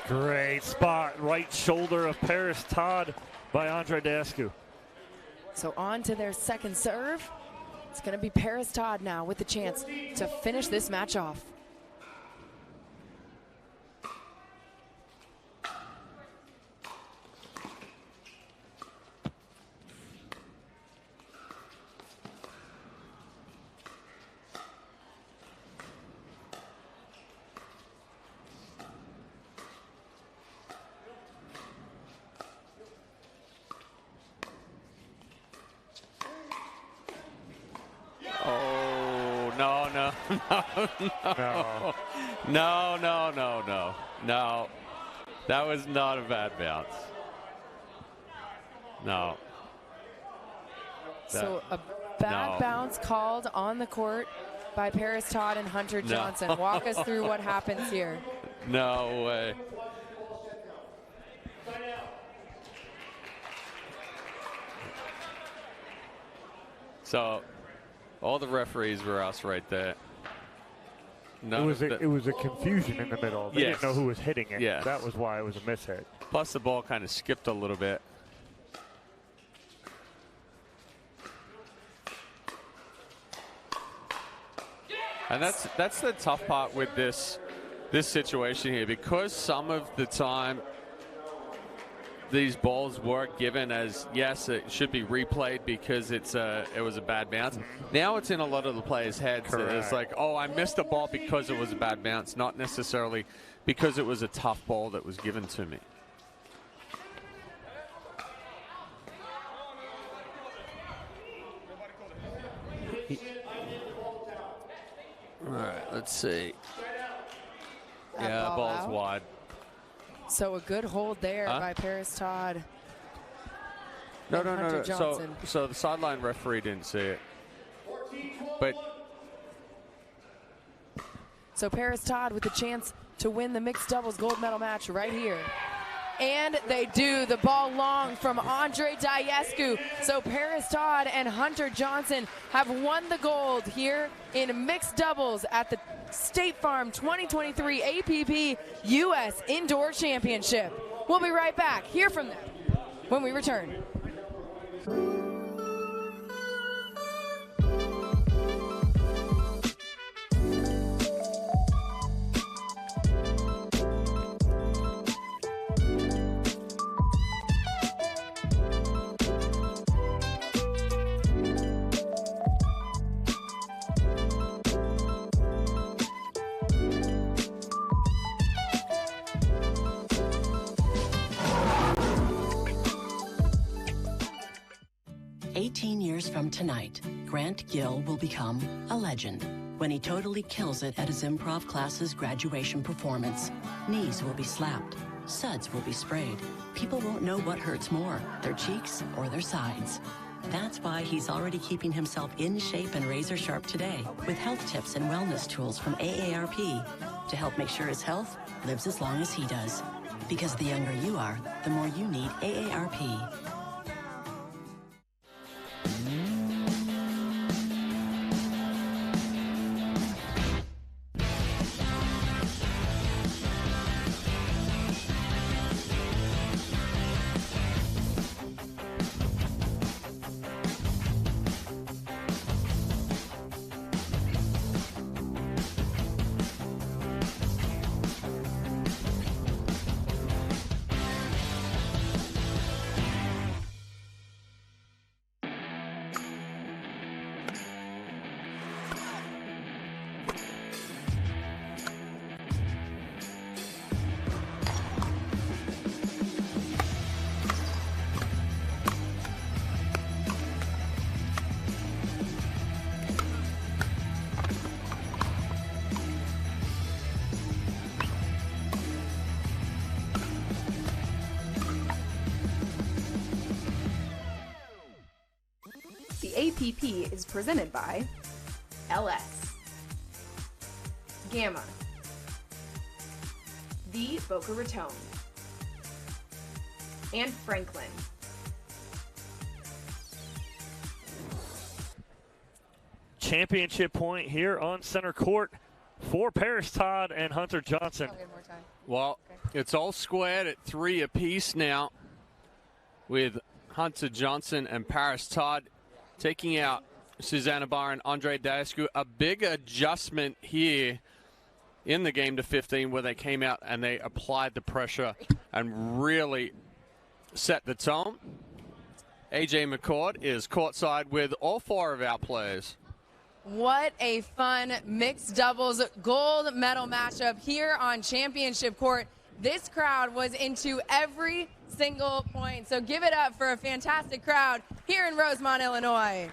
Great spot, right shoulder of Parris Todd by Andrei Daescu. So on to their second serve. It's going to be Parris Todd now with the chance to finish this match off. No. That was not a bad bounce. No. So a bad bounce called on the court by Parris Todd and Hunter Johnson. Walk us through what happens here. No way. So all the referees were us right there. It was a confusion in the middle. They didn't know who was hitting it. Yes. That was why it was a mishit. Plus the ball kind of skipped a little bit. And that's the tough part with this situation here, because some of the time these balls were given as, yes, it should be replayed because it was a bad bounce. Now it's in a lot of the players' heads. That it's like, oh, I missed a ball because it was a bad bounce, not necessarily because it was a tough ball that was given to me. All right, let's see. Yeah, ball's wide. So a good hold there by Parris Todd. No. So the sideline referee didn't see it. But so Parris Todd with the chance to win the mixed doubles gold medal match right here. And they do. The ball long from Andrei Daescu. So Parris Todd and Hunter Johnson have won the gold here in mixed doubles at the State Farm 2023 APP U.S. Indoor Championship. We'll be right back. Hear from them when we return. From tonight, Grant Gill will become a legend when he totally kills it at his improv class's graduation performance. Knees will be slapped, suds will be sprayed. People won't know what hurts more, their cheeks or their sides. That's why he's already keeping himself in shape and razor sharp today with health tips and wellness tools from AARP to help make sure his health lives as long as he does. Because the younger you are, the more you need AARP. The APP is presented by LS, Gamma, the Boca Raton, and Franklin. Championship point here on center court for Parris, Todd, and Hunter Johnson. Well, it's all squared at 3 apiece now, with Hunter Johnson and Parris, Todd taking out Susannah, Barr, and Andrei Daescu. A big adjustment here in the game to 15, where they came out and they applied the pressure and really set the tone. AJ McCord is courtside with all 4 of our players. What a fun mixed doubles gold medal matchup here on championship court. This crowd was into every single point. So give it up for a fantastic crowd here in Rosemont, Illinois.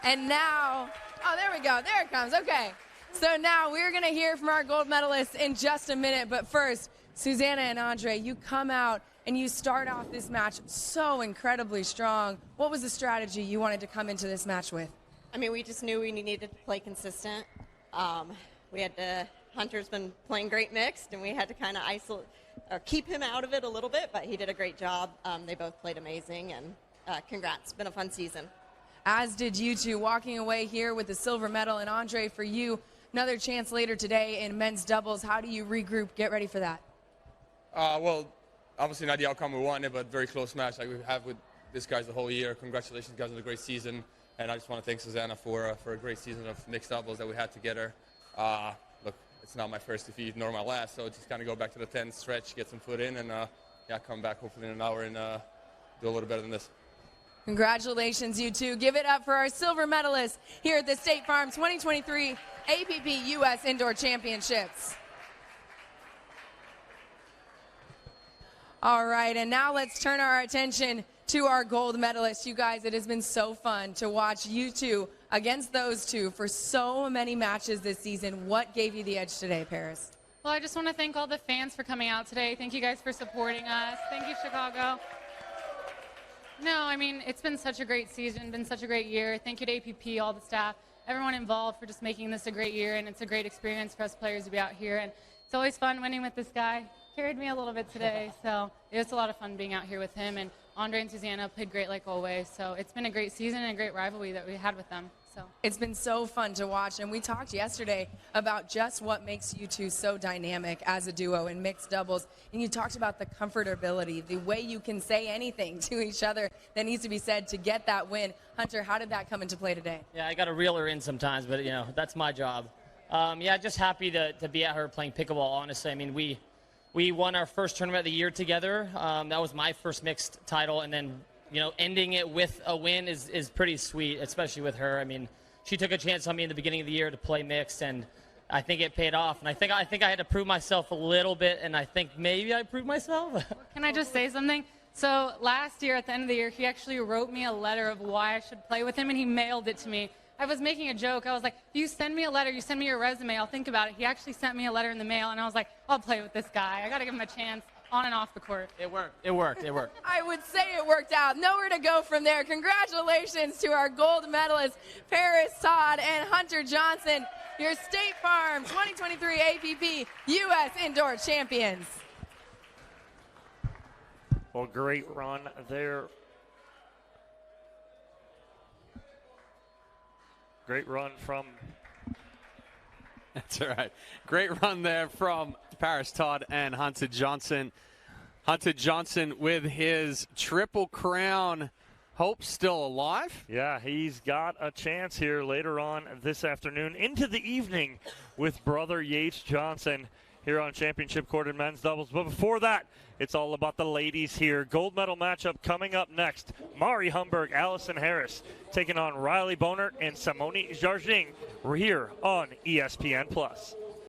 And now, oh, there we go. There it comes. Okay. So now we're going to hear from our gold medalists in just a minute. But first, Susannah and Andrei, you come out and you start off this match so incredibly strong. What was the strategy you wanted to come into this match with? I mean, we just knew we needed to play consistent. Hunter's been playing great mixed, and we had to kind of isolate or keep him out of it a little bit, but he did a great job. They both played amazing, and congrats. It's been a fun season. As did you two, walking away here with the silver medal. And Andrei, for you, another chance later today in men's doubles. How do you regroup, get ready for that? Well, obviously not the outcome we wanted, but very close match like we have with these guys the whole year. Congratulations, guys, on a great season. And I just want to thank Susannah for a great season of mixed doubles that we had together. Look, it's not my first defeat nor my last, so just kind of go back to the 10, stretch, get some foot in, and come back hopefully in an hour and do a little better than this. Congratulations, you two. Give it up for our silver medalists here at the State Farm 2023 APP U.S. Indoor Championships. All right, and now let's turn our attention to our gold medalists. You guys, it has been so fun to watch you two against those two for so many matches this season. What gave you the edge today, Parris? Well, I just want to thank all the fans for coming out today. Thank you guys for supporting us. Thank you, Chicago. No, I mean, it's been such a great season, been such a great year. Thank you to APP, all the staff, everyone involved for just making this a great year, and it's a great experience for us players to be out here. And it's always fun winning with this guy. Carried me a little bit today, so it was a lot of fun being out here with him. And Andrei and Susannah played great like always, so it's been a great season and a great rivalry that we had with them. So it's been so fun to watch, and we talked yesterday about just what makes you two so dynamic as a duo in mixed doubles, and you talked about the comfortability, the way you can say anything to each other that needs to be said to get that win. Hunter, how did that come into play today? Yeah, I got to reel her in sometimes, but that's my job. Just happy to be out here playing pickleball, honestly. I mean, we won our first tournament of the year together. That was my first mixed title, and then ending it with a win is pretty sweet, especially with her. I mean, she took a chance on me in the beginning of the year to play mixed, and I think it paid off. And I think I had to prove myself a little bit, and I think maybe I proved myself. Can I just say something? So last year, at the end of the year, he actually wrote me a letter of why I should play with him, and he mailed it to me. I was making a joke. I was like, you send me a letter, you send me your resume, I'll think about it. He actually sent me a letter in the mail, and I was like, I'll play with this guy. I got to give him a chance on and off the court. It worked. I would say it worked out. Nowhere to go from there. Congratulations to our gold medalists, Parris, Todd, and Hunter Johnson, your State Farm 2023 APP U.S. Indoor Champions. Well, great run there. Great run from... That's all right. Great run there from Parris, Todd, and Hunter Johnson. Hunter Johnson with his Triple Crown hope still alive. Yeah, he's got a chance here later on this afternoon into the evening with brother Yates Johnson here on Championship Court in men's doubles. But before that, it's all about the ladies here. Gold medal matchup coming up next. Mari Humberg, Allison Harris taking on Riley Bonert and Simone Jargin. We're here on ESPN+.